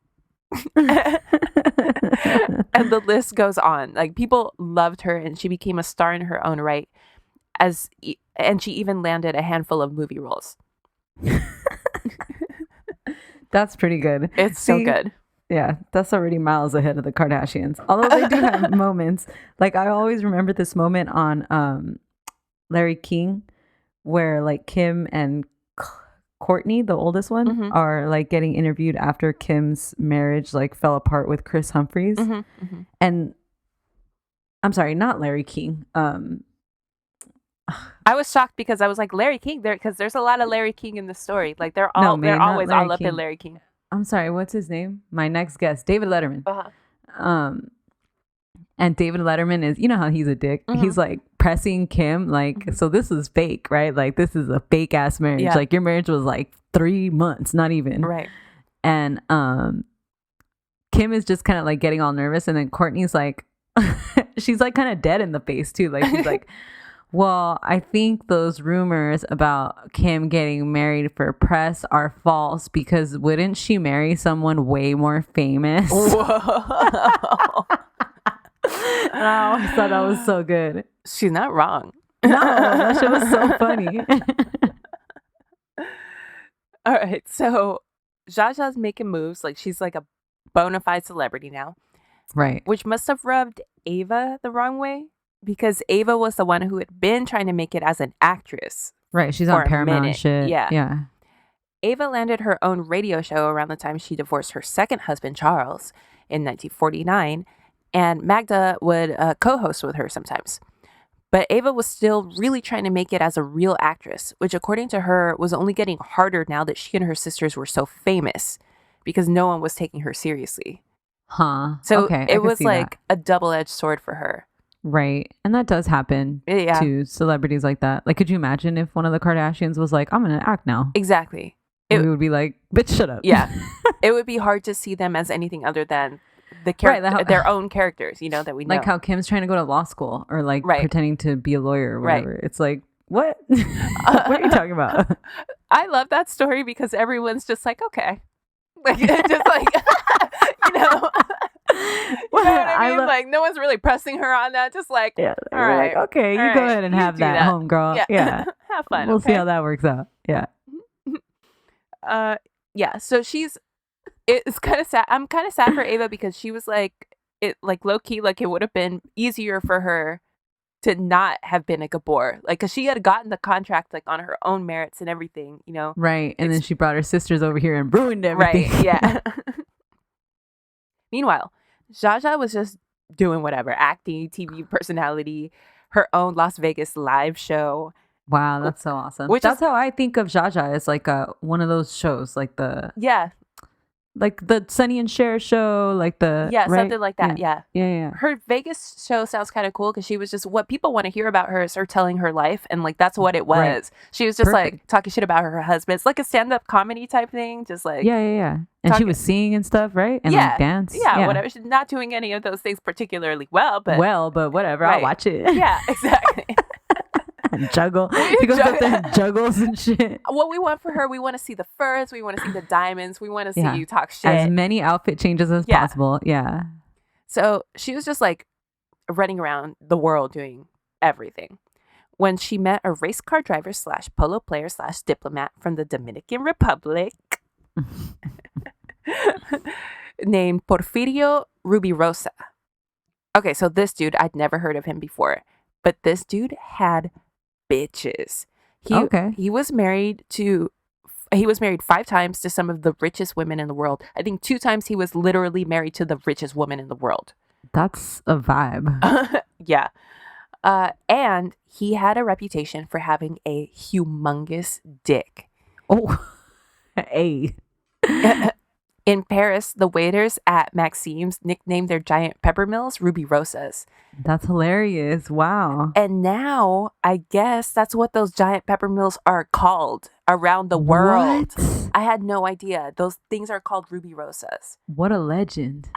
And the list goes on. Like, people loved her, and she became a star in her own right. And she even landed a handful of movie roles. That's pretty good. It's so good. Yeah, that's already miles ahead of the Kardashians. Although they do have moments. Like, I always remember this moment on Larry King, where like Kim and Courtney, the oldest one, are like getting interviewed after Kim's marriage like fell apart with Chris Humphries. And I'm sorry, not Larry King. I was shocked because I was like, Larry King, because there's a lot of Larry King in the story. Like, they're always all up in Larry King. I'm sorry, what's his name? My next guest, David Letterman. And David Letterman is, you know how he's a dick. He's like pressing Kim, like, so this is fake, right? Like, this is a fake ass marriage. Yeah. Like, your marriage was like 3 months, not even. Right. And Kim is just kind of like getting all nervous, and then Courtney's like, she's like kind of dead in the face too. Like, she's like, well, I think those rumors about Kim getting married for press are false, because wouldn't she marry someone way more famous? Whoa. And I always thought that was so good. She's not wrong. No, that shit was so funny. All right, so Zsa Zsa's making moves. Like, she's like a bona fide celebrity now. Right. Which must have rubbed Ava the wrong way, because Ava was the one who had been trying to make it as an actress. Right, she's on Paramount and shit. Yeah. Ava landed her own radio show around the time she divorced her second husband, Charles, in 1949, and Magda would co-host with her sometimes. But Ava was still really trying to make it as a real actress, which according to her was only getting harder now that she and her sisters were so famous, because no one was taking her seriously. Huh. So okay, it was like a double-edged sword for her. Right. And that does happen to celebrities like that. Like, could you imagine if one of the Kardashians was like, I'm going to act now? Exactly. We would be like, bitch, shut up. Yeah. It would be hard to see them as anything other than their own characters, you know, that we know. Like how Kim's trying to go to law school, or like pretending to be a lawyer or whatever. Right. It's like, what? What are you talking about? I love that story because everyone's just like, okay. Like, just like, you know. You know what I mean? Like, no one's really pressing her on that. Just like, all right. Like, okay, you go ahead and have that, homegirl. Yeah. Have fun. We'll see how that works out. Yeah. Yeah. So it's kind of sad. I'm kind of sad for Ava because she was like, low key, like, it would have been easier for her to not have been a Gabor. Like, because she had gotten the contract, like, on her own merits and everything, you know? Right. And then she brought her sisters over here and ruined everything. Right. Yeah. Meanwhile, Zsa Zsa was just doing whatever, acting, TV personality, her own Las Vegas live show. Wow, that's so awesome. That's how I think of Zsa Zsa, as like one of those shows, like the Like the Sonny and Cher show, like the Yeah, right? something like that. Yeah. Yeah. Her Vegas show sounds kind of cool because she was just what people want to hear about her is her telling her life, and like that's what it was. Right. She was just like Perfect. talking shit about her husband. It's like a stand-up comedy type thing, just like Yeah. And she was singing and stuff, right? And like dance. Yeah, whatever. She's not doing any of those things particularly well, but whatever. I'll watch it. Yeah, exactly. And juggle. He goes up there and juggles and shit. What we want for her, we want to see the furs, we want to see the diamonds, we want to see you talk shit. As many outfit changes as possible. Yeah. So she was just like running around the world doing everything. When she met a race car driver / polo player / diplomat from the Dominican Republic named Porfirio Rubirosa. Okay, so this dude, I'd never heard of him before, but this dude had bitches. He was married 5 times to some of the richest women in the world. I think 2 times he was literally married to the richest woman in the world. That's a vibe. Yeah. And he had a reputation for having a humongous dick. Oh, hey. In Paris, the waiters at Maxime's nicknamed their giant pepper mills Ruby Rosas. That's hilarious. Wow. And now, I guess that's what those giant pepper mills are called around the world. What? I had no idea. Those things are called Ruby Rosas. What a legend.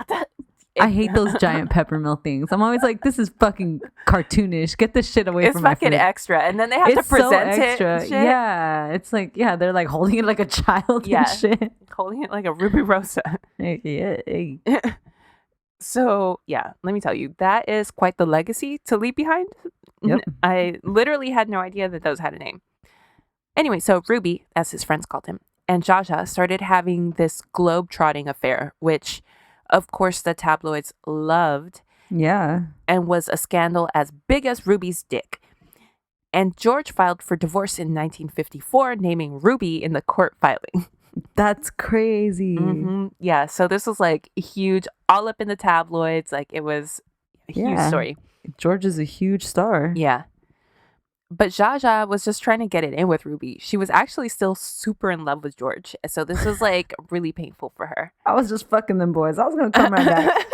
I hate those giant peppermill things. I'm always like, this is fucking cartoonish. Get this shit away from my food. It's fucking extra. And then they have to present it. And shit. Yeah. It's like, they're like holding it like a child and shit. Holding it like a Ruby Rosa. Hey. So, let me tell you, that is quite the legacy to leave behind. Yep. I literally had no idea that those had a name. Anyway, so Ruby, as his friends called him, and Zsa Zsa started having this globe-trotting affair, which, of course, the tabloids loved. Yeah. And was a scandal as big as Ruby's dick. And George filed for divorce in 1954, naming Ruby in the court filing. That's crazy. Mm-hmm. Yeah, so this was like huge, all up in the tabloids. Like it was a huge story. George is a huge star. Yeah. But Zsa Zsa was just trying to get it in with Ruby. She was actually still super in love with George. So this was like really painful for her. I was just fucking them boys. I was going to come right back.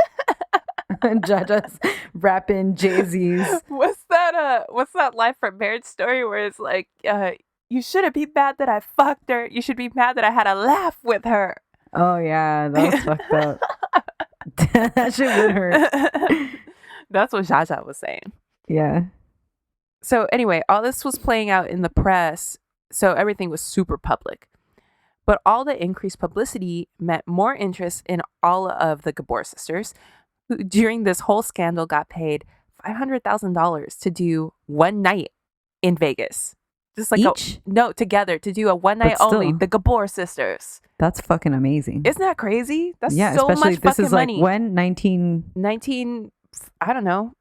And Zsa Zsa's rapping Jay-Z's. What's that Life from Marriage story where it's like, you shouldn't be mad that I fucked her. You should be mad that I had a laugh with her. Oh, yeah. That was fucked up. That shit would hurt. That's what Zsa Zsa was saying. Yeah. So anyway, all this was playing out in the press, so everything was super public. But all the increased publicity meant more interest in all of the Gabor sisters, who during this whole scandal got paid $500,000 to do one night in Vegas. Just like together to do a one night only. The Gabor sisters. That's fucking amazing. Isn't that crazy? That's so especially much this fucking is like money. When 19 I don't know,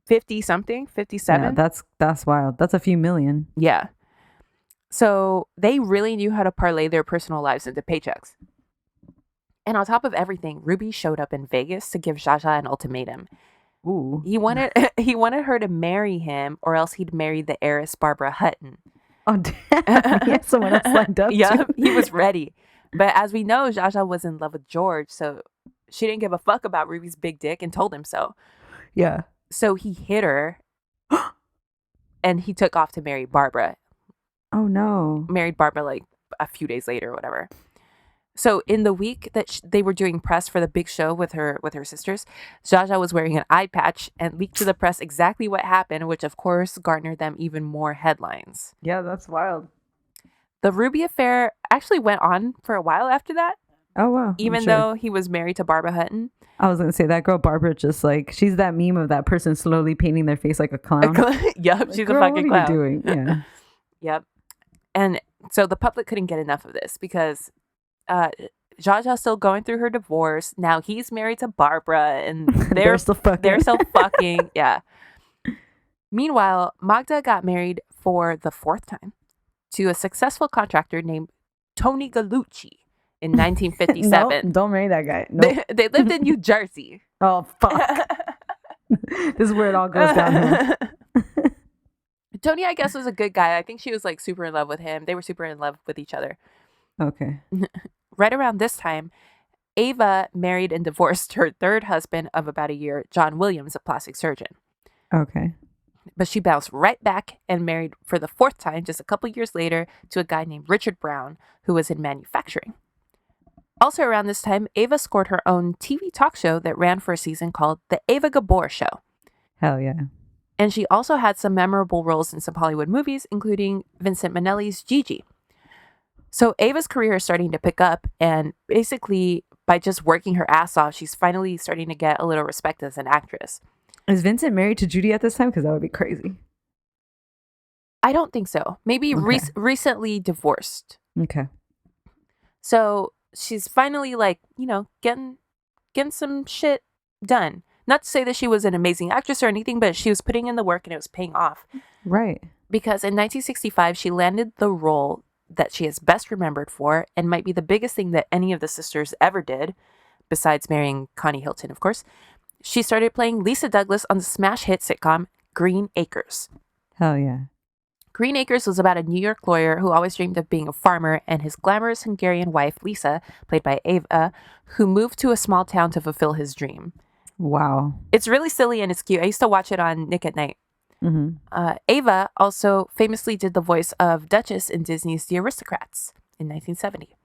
50 something, 57. Yeah, that's wild. That's a few million. Yeah. So they really knew how to parlay their personal lives into paychecks. And on top of everything, Ruby showed up in Vegas to give Zsa Zsa an ultimatum. Ooh. He wanted her to marry him, or else he'd marry the heiress Barbara Hutton. Oh, damn. He had someone else lined up. Yeah, he was ready. But as we know, Zsa Zsa was in love with George, so she didn't give a fuck about Ruby's big dick and told him so. Yeah. So he hit her, and he took off to marry Barbara. Oh, no. Married Barbara like a few days later or whatever. So in the week that they were doing press for the big show with her sisters, Zsa Zsa was wearing an eye patch and leaked to the press exactly what happened, which of course garnered them even more headlines. Yeah, that's wild. The Ruby affair actually went on for a while after that. Oh, wow. Even though he was married to Barbara Hutton. I was going to say, that girl Barbara, just like, she's that meme of that person slowly painting their face like a clown. Yep, like, she's girl, a fucking clown. What are you doing? Yeah. Yep. And so the public couldn't get enough of this because Zsa Zsa's still going through her divorce. Now he's married to Barbara and they're still fucking. Yeah. Meanwhile, Magda got married for the 4th time to a successful contractor named Tony Gallucci in 1957. Nope, don't marry that guy. Nope. They lived in New Jersey. Oh, fuck. This is where it all goes downhill. Tony, I guess, was a good guy. I think she was like super in love with him. They were super in love with each other. Okay. Right around this time, Ava married and divorced her third husband of about a year, John Williams, a plastic surgeon. Okay. But she bounced right back and married for the fourth time just a couple years later to a guy named Richard Brown, who was in manufacturing. Also around this time, Ava scored her own TV talk show that ran for a season called The Ava Gabor Show. Hell yeah. And she also had some memorable roles in some Hollywood movies, including Vincent Minnelli's Gigi. So Ava's career is starting to pick up, and basically by just working her ass off, she's finally starting to get a little respect as an actress. Is Vincent married to Judy at this time? Because that would be crazy. I don't think so. Maybe Okay. recently divorced. Okay. So she's finally getting some shit done. Not to say that she was an amazing actress or anything, but she was putting in the work and it was paying off. Right. Because in 1965, she landed the role that she is best remembered for and might be the biggest thing that any of the sisters ever did, besides marrying Connie Hilton, of course. She started playing Lisa Douglas on the smash hit sitcom Green Acres. Hell yeah. Green Acres was about a New York lawyer who always dreamed of being a farmer and his glamorous Hungarian wife, Lisa, played by Ava, who moved to a small town to fulfill his dream. Wow. It's really silly and it's cute. I used to watch it on Nick at Night. Mm-hmm. Ava also famously did the voice of Duchess in Disney's The Aristocrats in 1970.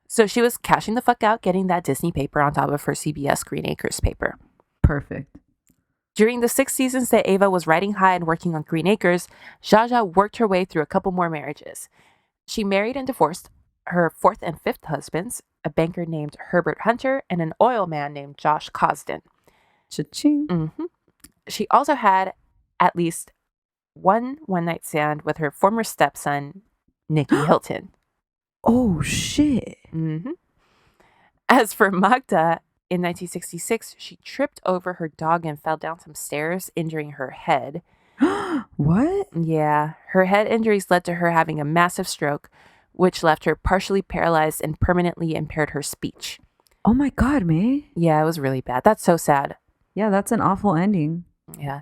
So she was cashing the fuck out, getting that Disney paper on top of her CBS Green Acres paper. Perfect. During the 6 seasons that Ava was riding high and working on Green Acres, Zsa Zsa worked her way through a couple more marriages. She married and divorced her fourth and fifth husbands, a banker named Herbert Hunter and an oil man named Josh Cosden. Cha-ching. Mm-hmm. She also had at least one night stand with her former stepson, Nikki Hilton. Oh, shit. Mm-hmm. As for Magda, in 1966, she tripped over her dog and fell down some stairs, injuring her head. What? Yeah, her head injuries led to her having a massive stroke, which left her partially paralyzed and permanently impaired her speech. Oh my God, May. Yeah, it was really bad. That's so sad. Yeah, that's an awful ending. Yeah.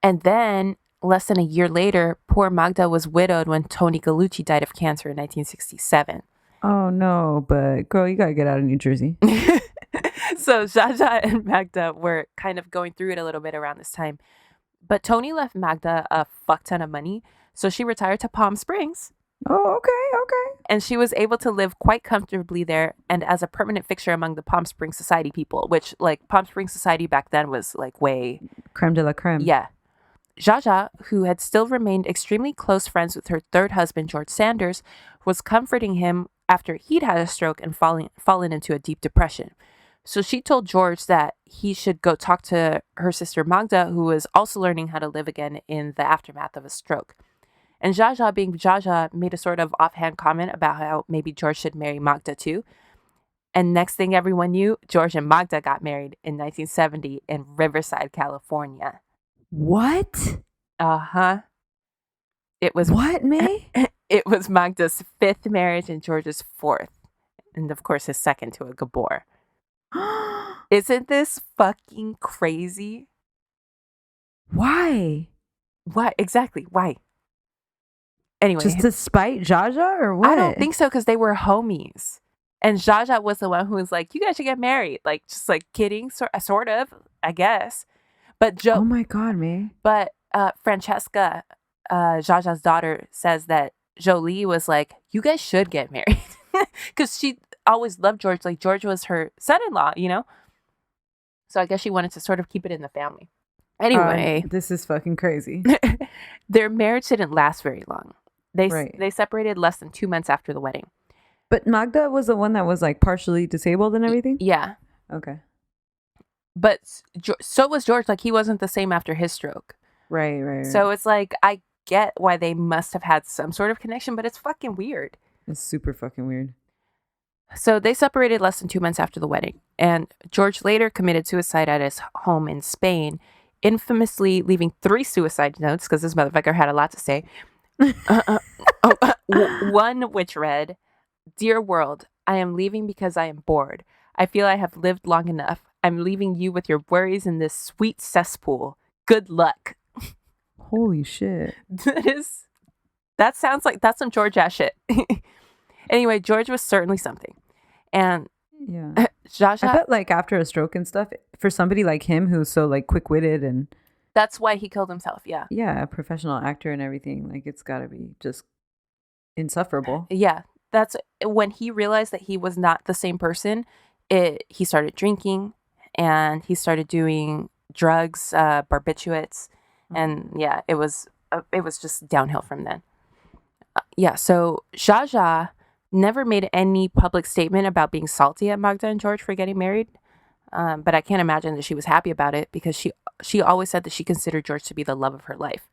And then, less than a year later, poor Magda was widowed when Tony Gallucci died of cancer in 1967. Oh no, but girl, you gotta get out of New Jersey. So Zsa Zsa and Magda were kind of going through it a little bit around this time. But Tony left Magda a fuck ton of money, so she retired to Palm Springs. Oh, okay. And she was able to live quite comfortably there and as a permanent fixture among the Palm Springs Society people, which, like, Palm Springs Society back then was, like, way... Creme de la creme. Yeah. Zsa Zsa, who had still remained extremely close friends with her third husband, George Sanders, was comforting him after he'd had a stroke and fallen into a deep depression. So she told George that he should go talk to her sister Magda, who was also learning how to live again in the aftermath of a stroke. And Zsa Zsa, being Zsa Zsa, made a sort of offhand comment about how maybe George should marry Magda too. And next thing everyone knew, George and Magda got married in 1970 in Riverside, California. What? Uh-huh. It was What, May? It was Magda's 5th marriage and George's 4th. And of course his second to a Gabor. Isn't this fucking crazy? Why? Why? Exactly. Why? Anyway. Just to spite Zsa Zsa or what? I don't think so, because they were homies. And Zsa Zsa was the one who was like, you guys should get married. Like, just like kidding, sort of, I guess. But Oh my God, May. But Francesca, Zsa Zsa's daughter, says that Jolie was like, you guys should get married. Because she always loved George. Like, George was her son-in-law, you know? So I guess she wanted to sort of keep it in the family. Anyway. This is fucking crazy. Their marriage didn't last very long. Right. They separated less than 2 months after the wedding. But Magda was the one that was like partially disabled and everything? Yeah. Okay. But so was George. Like, he wasn't the same after his stroke. Right. So it's like, I get why they must have had some sort of connection, but it's fucking weird. It's super fucking weird. So they separated less than 2 months after the wedding. And George later committed suicide at his home in Spain, infamously leaving 3 suicide notes, because this motherfucker had a lot to say. One which read, "Dear world, I am leaving because I am bored. I feel I have lived long enough. I'm leaving you with your worries in this sweet cesspool. Good luck." Holy shit. That sounds like that's some George ass shit. Anyway, George was certainly something. And Yeah. Zsa I Zsa, bet like after a stroke and stuff, for somebody like him who's so like quick-witted and that's why he killed himself. Yeah. yeah, a professional actor and everything, like it's got to be just insufferable. Yeah. That's when he realized that he was not the same person. He started drinking and he started doing drugs, barbiturates, and yeah, it was just downhill from then. Yeah, so Zsa Zsa never made any public statement about being salty at Magda and George for getting married, but I can't imagine that she was happy about it because she always said that she considered George to be the love of her life.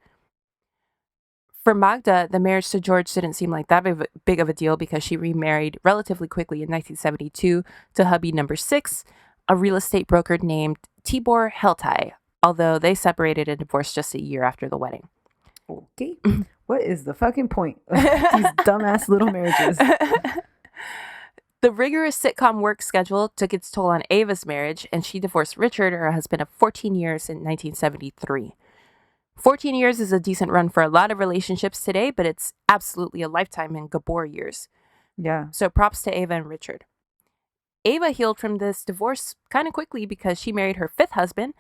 For Magda, the marriage to George didn't seem like that big of a deal because she remarried relatively quickly in 1972 to hubby number 6, a real estate broker named Tibor Heltai, although they separated and divorced just a year after the wedding. Okay. What is the fucking point of these dumbass little marriages? The rigorous sitcom work schedule took its toll on Ava's marriage, and she divorced Richard, her husband of 14 years, in 1973. 14 years is a decent run for a lot of relationships today, but it's absolutely a lifetime in Gabor years. Yeah. So props to Ava and Richard. Ava healed from this divorce kind of quickly because she married her 5th husband,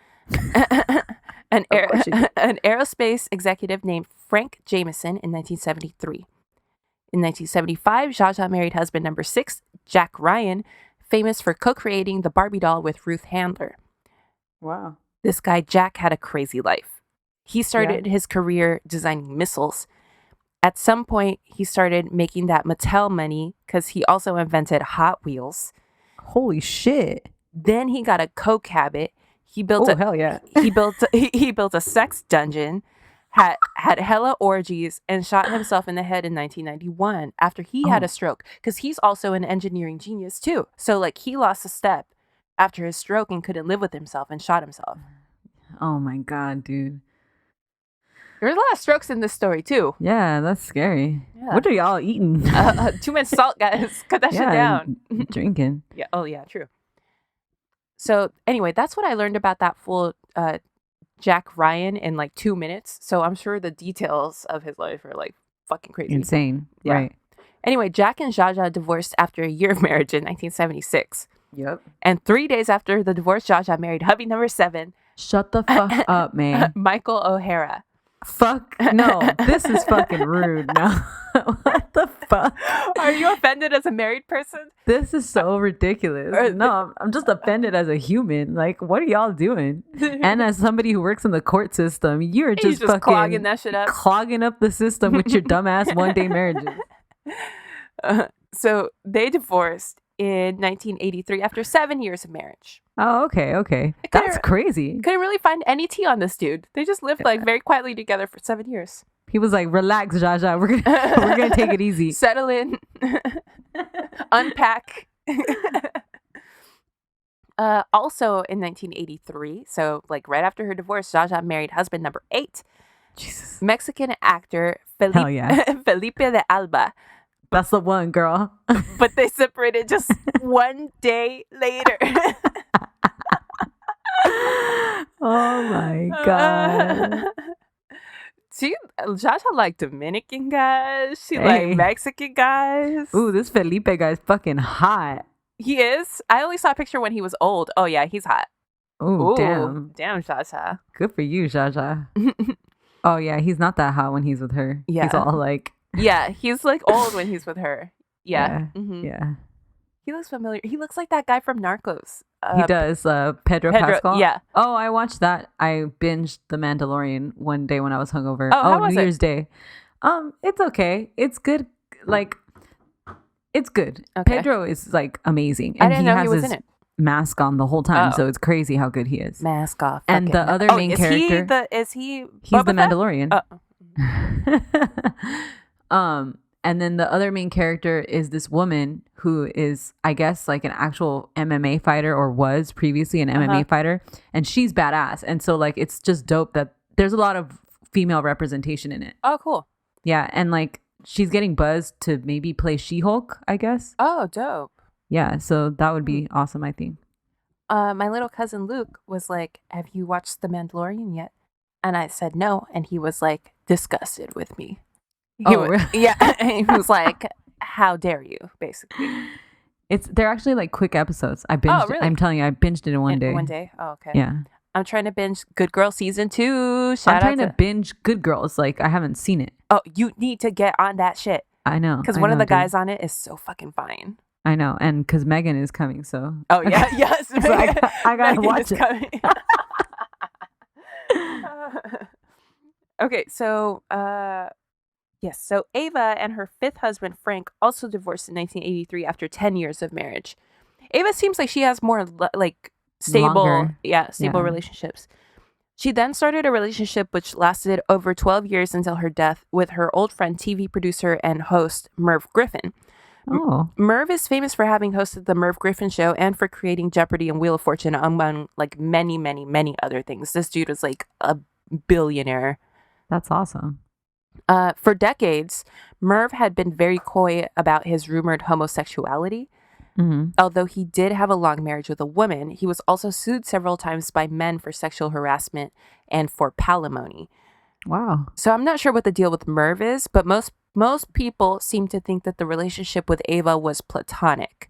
an aerospace executive named Frank Jameson, in 1973. In 1975, Zsa Zsa married husband number 6, Jack Ryan, famous for co-creating the Barbie doll with Ruth Handler. Wow. This guy, Jack, had a crazy life. He started his career designing missiles. At some point, he started making that Mattel money because he also invented Hot Wheels. Holy shit. Then he got a coke habit. He built hell yeah. he built a sex dungeon, had hella orgies, and shot himself in the head in 1991 after he had a stroke because he's also an engineering genius too. So like he lost a step after his stroke and couldn't live with himself and shot himself. Oh my god, dude. There's a lot of strokes in this story too. Yeah, that's scary. Yeah. What are y'all eating? Too much salt, guys. Cut that shit down. Drinking. Yeah. Oh yeah, true. So anyway, that's what I learned about that full Jack Ryan in like 2 minutes. So I'm sure the details of his life are like fucking crazy. Insane. Yeah. Right. Anyway, Jack and Zsa Zsa divorced after a year of marriage in 1976. Yep. And 3 days after the divorce, Zsa Zsa married hubby number 7. Shut the fuck up, man. Michael O'Hara. Fuck. No, this is fucking rude now. What the fuck? Are you offended as a married person? This is so ridiculous. No, I'm just offended as a human. Like, what are y'all doing? And as somebody who works in the court system, you're just fucking clogging that shit up. Clogging up the system with your dumbass one-day marriages. So they divorced in 1983 after 7 years of marriage. Oh, okay. That's crazy. Couldn't really find any tea on this dude. They just lived like very quietly together for 7 years. He was like, "Relax, Zsa Zsa. We're gonna take it easy. Settle in, unpack." Also in 1983, so like right after her divorce, Zsa Zsa married husband number 8, Jesus. Mexican actor Hell yeah. Felipe de Alba. That's the one, girl. But they separated just 1 day later. Oh my god. Zsa Zsa like Dominican guys. She like Mexican guys. Ooh, this Felipe guy's fucking hot. He is. I only saw a picture when he was old. Oh yeah, he's hot. Ooh, damn. Damn, Zsa Zsa. Good for you, Zsa Zsa. Oh yeah, he's not that hot when he's with her. Yeah. He's all like... Yeah, he's like old when he's with her. Yeah. Yeah. He looks familiar. He looks like that guy from Narcos. He does. Pedro Pascal. Yeah. Oh, I watched that. I binged The Mandalorian one day when I was hungover. Oh, how was New it? Year's Day. It's okay. It's good. Like, it's good. Okay. Pedro is like amazing. I And didn't know he was in it. mask on the whole time, Oh. so it's crazy how good he is. Mask off. And the other main character, Is he he's Boba the Fett? Mandalorian. And then the other main character is this woman who is, I guess, like an actual MMA fighter, or was previously an MMA fighter, and she's badass. And so like it's just dope that there's a lot of female representation in it. Oh, cool. Yeah, and like she's getting buzzed to maybe play She-Hulk, I guess. Oh, dope. Yeah, so that would be awesome, I think. My little cousin Luke was like, "Have you watched The Mandalorian yet?" And I said no, and he was like disgusted with me. Really? Yeah. And he was like, "How dare you?" Basically. They're actually like quick episodes. I binged. really? I'm telling you, I binged it in one day. One day? Oh, okay. Yeah. I'm trying to binge Good Girl season 2. I'm trying to binge Good Girls. Like I haven't seen it. Oh, you need to get on that shit. I know. Because one of the guys on it is so fucking fine. I know, and because Megan is coming, so. Oh yeah, yes. So I gotta watch it. Okay, so yes, so Ava and her 5th husband Frank also divorced in 1983 after 10 years of marriage. Ava seems like she has more like stable, stable relationships. She then started a relationship which lasted over 12 years until her death with her old friend, TV producer and host Merv Griffin. Oh. Merv is famous for having hosted the Merv Griffin Show and for creating Jeopardy and Wheel of Fortune, among like many, many, many other things. This dude was like a billionaire. That's awesome. For decades, Merv had been very coy about his rumored homosexuality. Mm-hmm. Although he did have a long marriage with a woman, he was also sued several times by men for sexual harassment and for palimony. Wow. So I'm not sure what the deal with Merv is, but most people seem to think that the relationship with Ava was platonic.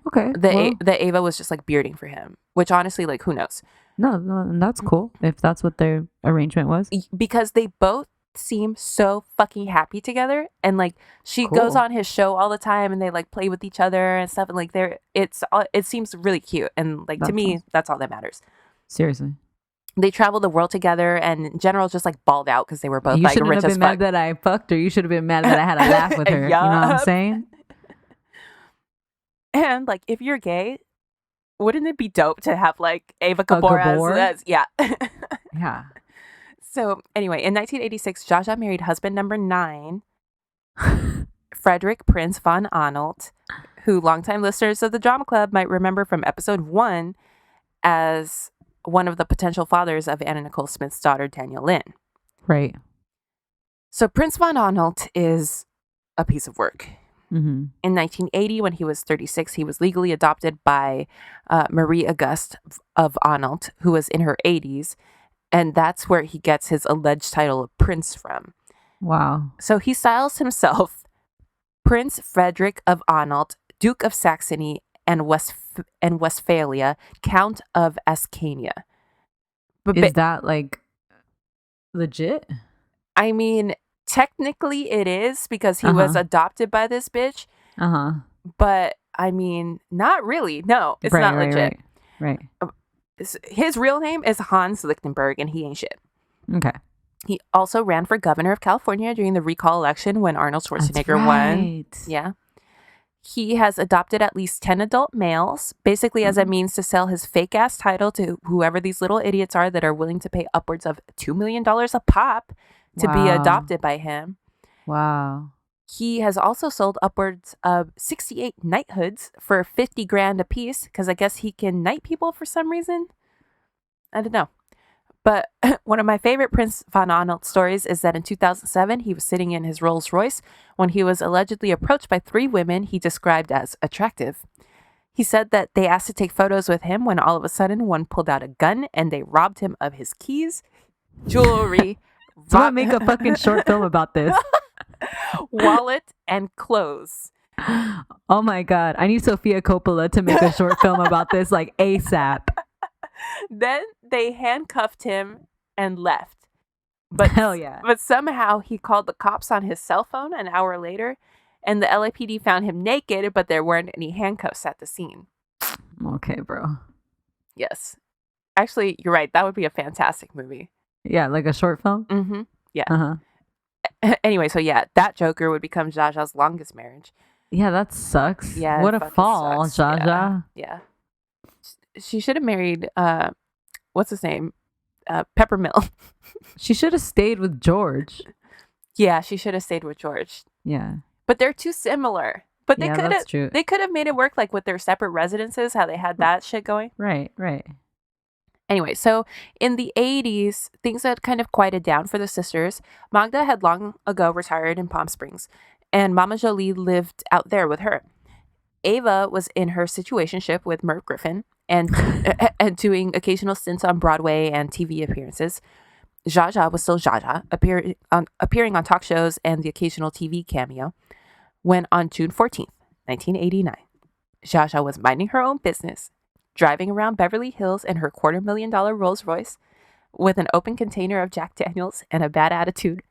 Okay. That Ava was just like bearding for him, which honestly, like, who knows? No, that's cool if that's what their arrangement was. Because they both seem so fucking happy together, and like she goes on his show all the time, and they like play with each other and stuff, and like it seems really cute, and like to me, that's all that matters. Seriously. They traveled the world together, and in general, just like balled out because they were both you like shouldn't rich have as been fuck. mad that I fucked her. You should have been mad that I had a laugh with her. You know what I'm saying? And like, if you're gay, wouldn't it be dope to have like Ava Gabor as yeah. Yeah. So anyway, in 1986, Zsa Zsa married husband number 9, Frederick Prince von Arnold, who longtime listeners of the Drama Club might remember from episode 1 as one of the potential fathers of Anna Nicole Smith's daughter, Danielle Lynn. Right. So Prince von Arnold is a piece of work. Mm-hmm. In 1980, when he was 36, he was legally adopted by Marie Auguste of Arnold, who was in her 80s. And that's where he gets his alleged title of prince from. Wow. So he styles himself Prince Frederick of Arnold, Duke of Saxony and Westphalia, Count of Ascania. But is that like legit? I mean, technically it is because he was adopted by this bitch. But I mean, not really. No, it's not legit. Right. His real name is Hans Lichtenberg, and he ain't shit. Okay. He also ran for governor of California during the recall election when Arnold Schwarzenegger won. Yeah. He has adopted at least 10 adult males, basically as a means to sell his fake-ass title to whoever these little idiots are that are willing to pay upwards of $2 million a pop to be adopted by him. Wow. He has also sold upwards of 68 knighthoods for $50,000 a piece because I guess he can knight people for some reason. I don't know. But one of my favorite Prince von Arnold stories is that in 2007, he was sitting in his Rolls Royce when he was allegedly approached by 3 women he described as attractive. He said that they asked to take photos with him when all of a sudden one pulled out a gun and they robbed him of his keys, jewelry. So I make a fucking short film about this. Wallet and clothes. Oh my God. I need Sofia Coppola to make a short film about this like ASAP. Then they handcuffed him and left. But hell yeah. But somehow he called the cops on his cell phone an hour later, and the LAPD found him naked, but there weren't any handcuffs at the scene. Okay, bro. Yes. Actually, you're right. That would be a fantastic movie. Yeah, like a short film? Mm-hmm. Yeah. Anyway, so yeah, that Joker would become Zsa Zsa's longest marriage. Yeah, that sucks. Yeah. What a fall, Zsa Zsa. Yeah. She should have married, what's his name? Peppermill. She should have stayed with George. Yeah, she should have stayed with George. Yeah. But they're too similar. But they could have made it work like with their separate residences, how they had that shit going. Right. Anyway, so in the 80s, things had kind of quieted down for the sisters. Magda had long ago retired in Palm Springs, and Mama Jolie lived out there with her. Ava was in her situationship with Merv Griffin and doing occasional stints on Broadway and TV appearances. Zsa Zsa was still Zsa Zsa, appearing on talk shows and the occasional TV cameo, when on June 14th, 1989, Zsa Zsa was minding her own business, driving around Beverly Hills in her $250,000 Rolls Royce with an open container of Jack Daniels and a bad attitude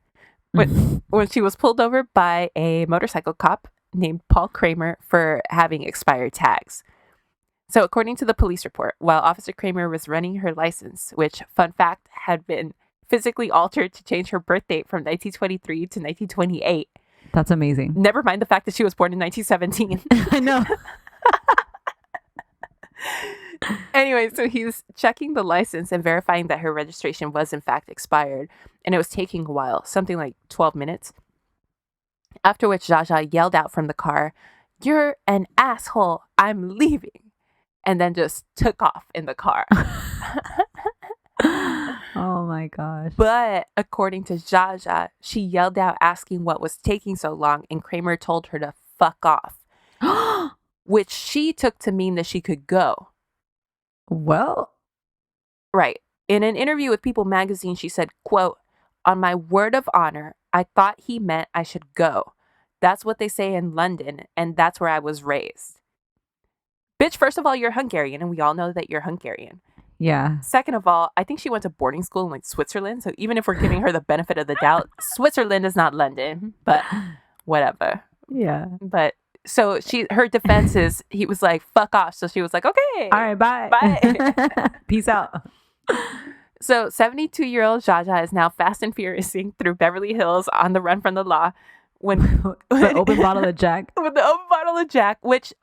when she was pulled over by a motorcycle cop named Paul Kramer for having expired tags. So according to the police report, while Officer Kramer was running her license, which, fun fact, had been physically altered to change her birth date from 1923 to 1928. That's amazing. Never mind the fact that she was born in 1917. I know. Anyway, so he's checking the license and verifying that her registration was in fact expired, and it was taking a while, something like 12 minutes. After which Zsa Zsa yelled out from the car, "You're an asshole, I'm leaving," and then just took off in the car. Oh my gosh. But according to Zsa Zsa, she yelled out asking what was taking so long, and Kramer told her to fuck off, which she took to mean that she could go. Well, right. In an interview with People magazine, she said, quote, "On my word of honor, I thought he meant I should go. That's what they say in London, and that's where I was raised." Bitch, first of all, you're Hungarian, and we all know that you're Hungarian. yeah. Second of all, I think she went to boarding school in like Switzerland. So even if we're giving her the benefit of the doubt, Switzerland is not London, but whatever. Yeah. But so her defense is he was like, fuck off. So she was like, okay. All right, bye. Bye. Peace out. So 72-year-old Zsa Zsa is now fast and furiousing through Beverly Hills on the run from the law. The open bottle of Jack. With the open bottle of Jack, which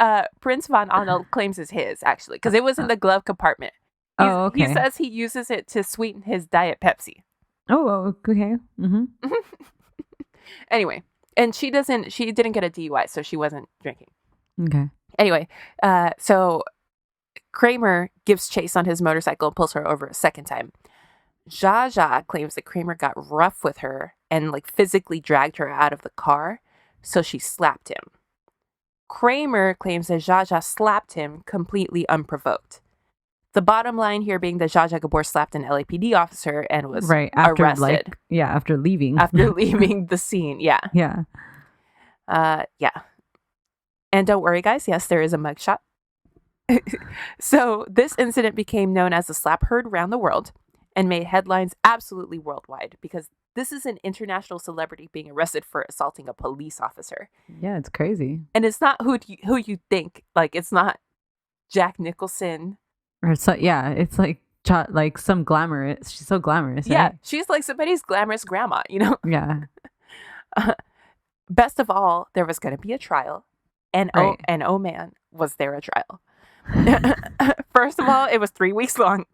Prince Von Arnold claims is his, actually, because it was in the glove compartment. Okay. He says he uses it to sweeten his Diet Pepsi. Oh, okay. Mm-hmm. Anyway, and she didn't get a DUI, so she wasn't drinking. Okay. Anyway, so Kramer gives chase on his motorcycle and pulls her over a second time. Zsa Zsa claims that Kramer got rough with her and like physically dragged her out of the car, so she slapped him. Kramer claims that Zsa Zsa slapped him completely unprovoked. The bottom line here being that Zsa Zsa Gabor slapped an LAPD officer and was arrested. After leaving. After leaving the scene, yeah. Yeah. Yeah. And don't worry, guys. Yes, there is a mugshot. So this incident became known as the slap heard around the world and made headlines absolutely worldwide because this is an international celebrity being arrested for assaulting a police officer. Yeah, it's crazy. And it's not who you think. Like, it's not Jack Nicholson. Or so, yeah, it's like some glamorous. She's so glamorous. Yeah, right? she's like somebody's glamorous grandma, you know? Yeah. Best of all, there was going to be a trial. And right. oh man, was there a trial. First of all, it was 3 weeks long.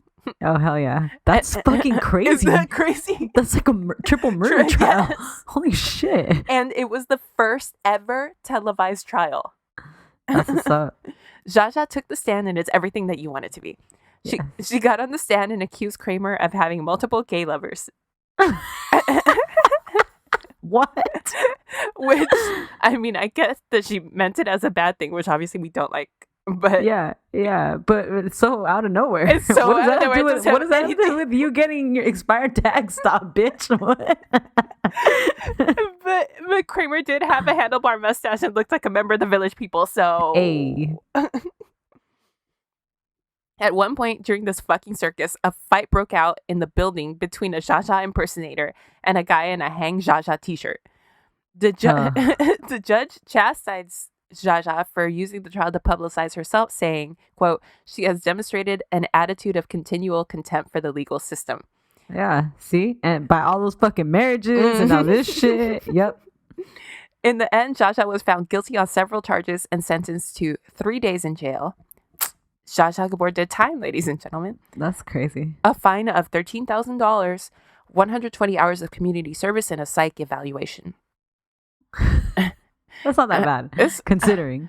Oh, hell yeah. That's fucking crazy. Isn't that crazy? That's like a triple murder trial. Yes. Holy shit. And it was the first ever televised trial. That's what's up. Zsa Zsa took the stand, and it's everything that you want it to be. She got on the stand and accused Kramer of having multiple gay lovers. What? Which, I mean, I guess that she meant it as a bad thing, which obviously we don't like. But yeah, but it's so out of nowhere. It's so what does out of nowhere. What does that have to do with you getting your expired tag? Stop, bitch. What? but Kramer did have a handlebar mustache and looked like a member of the Village People. So, hey. At one point during this fucking circus, a fight broke out in the building between a Zsa Zsa impersonator and a guy in a Hang Zsa Zsa t-shirt. The judge chastised Zsa Zsa for using the trial to publicize herself, saying, quote, "She has demonstrated an attitude of continual contempt for the legal system." Yeah, see? And by all those fucking marriages and all this shit. Yep. In the end, Zsa Zsa was found guilty on several charges and sentenced to 3 days in jail. Zsa Zsa Gabor did time, ladies and gentlemen. That's crazy. A fine of $13,000, 120 hours of community service, and a psych evaluation. That's not that bad, considering.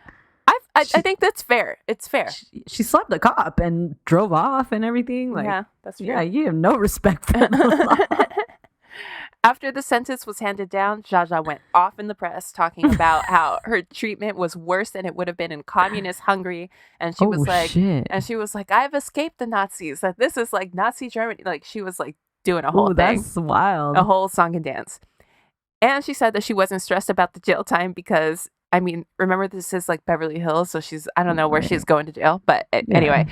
I think that's fair. It's fair. She slapped the cop and drove off and everything. Like, yeah, that's fair. Yeah, you have no respect for the law. After the sentence was handed down, Zsa Zsa went off in the press talking about how her treatment was worse than it would have been in communist Hungary, and she was like, shit. and she was like, "I've escaped the Nazis. That this is like Nazi Germany." Like, she was like doing a whole thing. That's wild. A whole song and dance. And she said that she wasn't stressed about the jail time because I mean, remember this is like Beverly Hills, so I don't know where Right. she's going to jail, but anyway,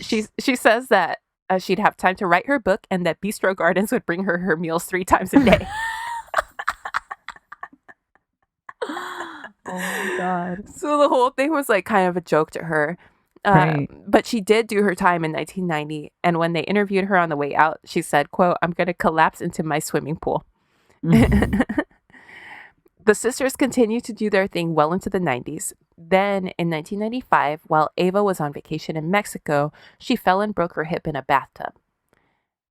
she says that she'd have time to write her book and that Bistro Gardens would bring her meals 3 times a day. Oh my God. So the whole thing was like kind of a joke to her. Right. But she did do her time in 1990, and when they interviewed her on the way out, she said, quote, "I'm going to collapse into my swimming pool." The sisters continued to do their thing well into the 90s. Then, in 1995, while Ava was on vacation in Mexico, she fell and broke her hip in a bathtub.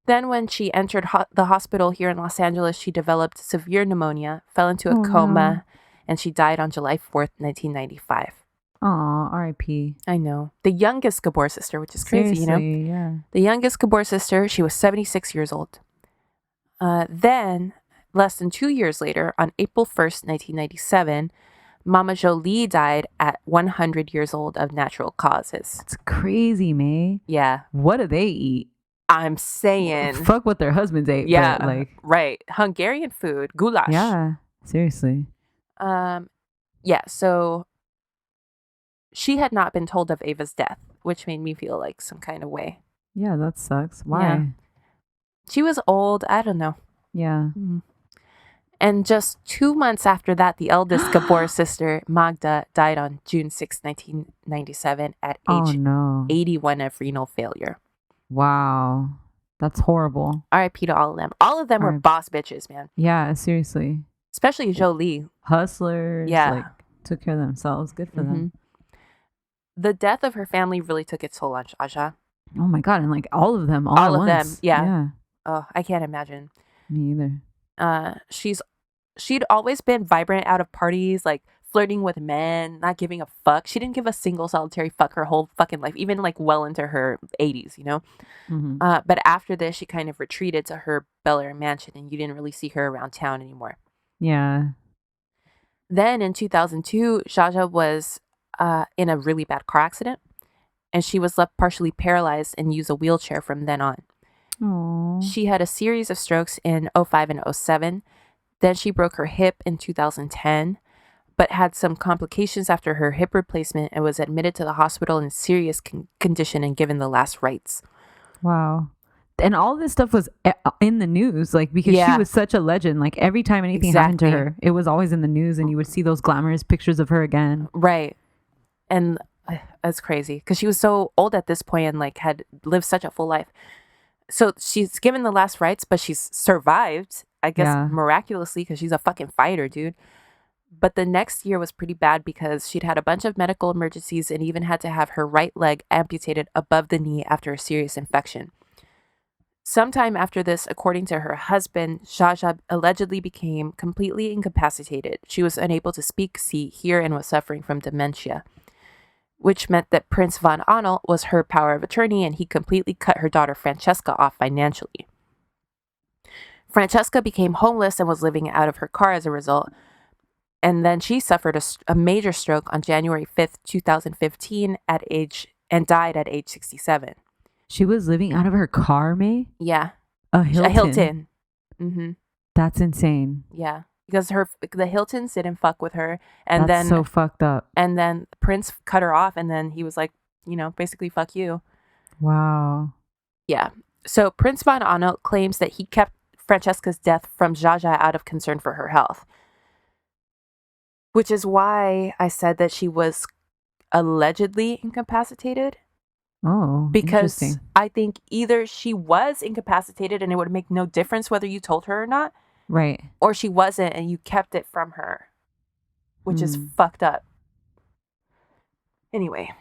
Then, when she entered the hospital here in Los Angeles, she developed severe pneumonia, fell into a coma, and she died on July 4th, 1995. Aw, R.I.P. I know. The youngest Gabor sister, which is crazy, you know? Yeah. The youngest Gabor sister, she was 76 years old. Then, less than 2 years later, on April 1st, 1997, Mama Jolie died at 100 years old of natural causes. That's crazy, May. Yeah. What do they eat? I'm saying. Fuck what their husbands ate. Yeah. But like, right. Hungarian food. Goulash. yeah. Seriously. Yeah. So she had not been told of Ava's death, which made me feel like some kind of way. Yeah, that sucks. Why? Yeah. She was old. I don't know. Yeah. And just 2 months after that, the eldest Gabor sister, Magda, died on June 6, 1997 at age 81 of renal failure. Wow. That's horrible. R.I.P. to all of them. All of them were boss bitches, man. Yeah, seriously. Especially Jolie. Hustlers. Yeah. Like, took care of themselves. Good for them. The death of her family really took its toll on Zsa Zsa. Oh my God. And like all of them all at of once. Them. Yeah. Oh, I can't imagine. Me either. She'd always been vibrant out of parties, like flirting with men, not giving a fuck. She didn't give a single solitary fuck her whole fucking life, even like well into her 80s, you know? But after this, she kind of retreated to her Bel Air mansion, and you didn't really see her around town anymore. Yeah. Then in 2002, Zsa Zsa was in a really bad car accident, and she was left partially paralyzed and used a wheelchair from then on. Aww. She had a series of strokes in 2005 and 2007. Then she broke her hip in 2010, but had some complications after her hip replacement and was admitted to the hospital in serious condition and given the last rites. Wow. And all this stuff was in the news, like, because she was such a legend. Like, every time anything happened to her, it was always in the news, and you would see those glamorous pictures of her again. Right. And that's crazy, because she was so old at this point and, like, had lived such a full life. So she's given the last rites, but she's survived, I guess, miraculously, because she's a fucking fighter, dude. But the next year was pretty bad because she'd had a bunch of medical emergencies and even had to have her right leg amputated above the knee after a serious infection. Sometime after this, according to her husband, Zsa Zsa allegedly became completely incapacitated. She was unable to speak, see, hear, and was suffering from dementia, which meant that Prince von Anhalt was her power of attorney, and he completely cut her daughter Francesca off financially. Francesca became homeless and was living out of her car as a result. And then she suffered a major stroke on January 5th, 2015 and died at age 67. She was living out of her car, May? Yeah. A Hilton. A Hilton. Mm-hmm. That's insane. Yeah. Because the Hiltons didn't fuck with her. And That's so fucked up. And then Prince cut her off, and then he was like, basically fuck you. Wow. Yeah. So Prince von Anhalt claims that he kept Francesca's death from Zsa Zsa out of concern for her health. Which is why I said that she was allegedly incapacitated. Oh, because I think either she was incapacitated and it would make no difference whether you told her or not. Right. Or she wasn't and you kept it from her, which is fucked up. Anyway,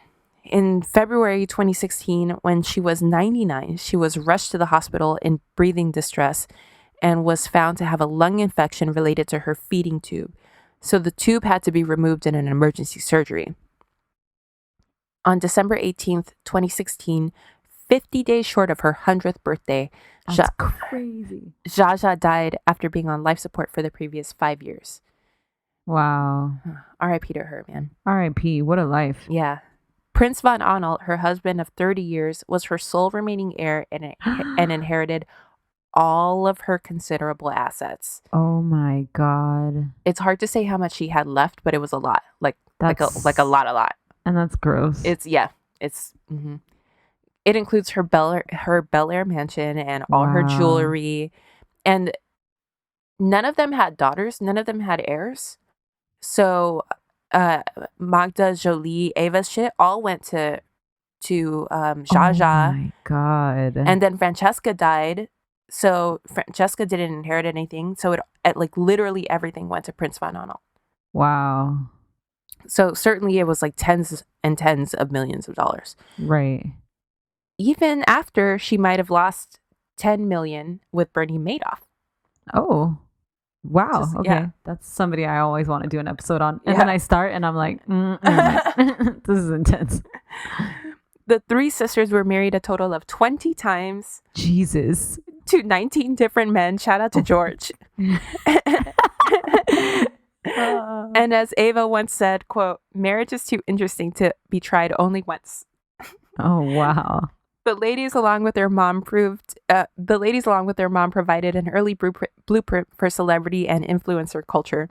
in February 2016, when she was 99, she was rushed to the hospital in breathing distress and was found to have a lung infection related to her feeding tube. So the tube had to be removed in an emergency surgery. On December 18th, 2016, 50 days short of her 100th birthday, That's crazy. Zsa Zsa died after being on life support for the previous 5 years. Wow. R.I.P. to her, man. R.I.P. What a life. Yeah. Prince von Anhalt, her husband of 30 years, was her sole remaining heir and inherited all of her considerable assets. Oh my God. It's hard to say how much she had left, but it was a lot. Like a lot. And that's gross. It's mhm. It includes her Bel Air mansion and all her Wow. jewelry, and none of them had daughters. None of them had heirs. So, Magda, Jolie, Ava's shit all went to Zsa Zsa. Oh my God. And then Francesca died. So Francesca didn't inherit anything. So it like literally everything went to Prince Van Onel. Wow. So certainly it was like tens and tens of millions of dollars. Right. Even after she might have lost 10 million with Bernie Madoff. Oh. Wow. Just- okay. yeah. That's somebody I always want to do an episode on. And Yeah. then I start and I'm like, this is intense. The three sisters were married a total of 20 times Jesus. to 19 different men. Shout out to George. And as Ava once said, quote, "Marriage is too interesting to be tried only once." Oh, wow. The ladies, along with their mom, provided an early blueprint for celebrity and influencer culture.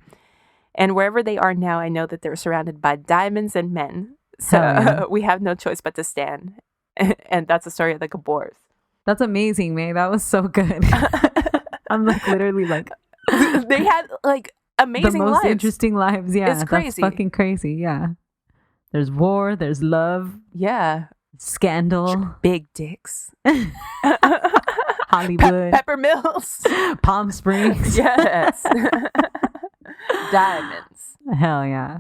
And wherever they are now, I know that they're surrounded by diamonds and men. So Hell yeah. we have no choice but to stand. And that's the story of the Gabors. That's amazing, May. That was so good. I'm like literally like They had like amazing the most lives. interesting lives. Yeah. It's crazy. That's fucking crazy. Yeah. There's war, there's love, Yeah. scandal, Big dicks. Hollywood, Pepper Mills. Palm Springs. Yes. Diamonds. Hell yeah.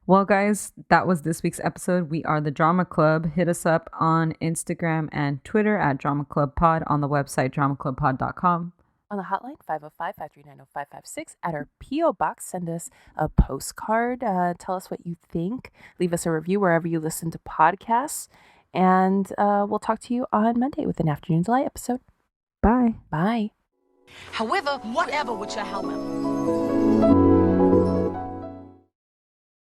Well, guys, that was this week's episode. We are the Drama Club. Hit us up on Instagram and Twitter at Drama Club Pod, on the website dramaclubpod.com. On the hotline, 505-539-0556. At our P.O. box, send us a postcard. Tell us what you think. Leave us a review wherever you listen to podcasts. And we'll talk to you on Monday with an Afternoon Delight episode. Bye. Bye. However, whatever with your however.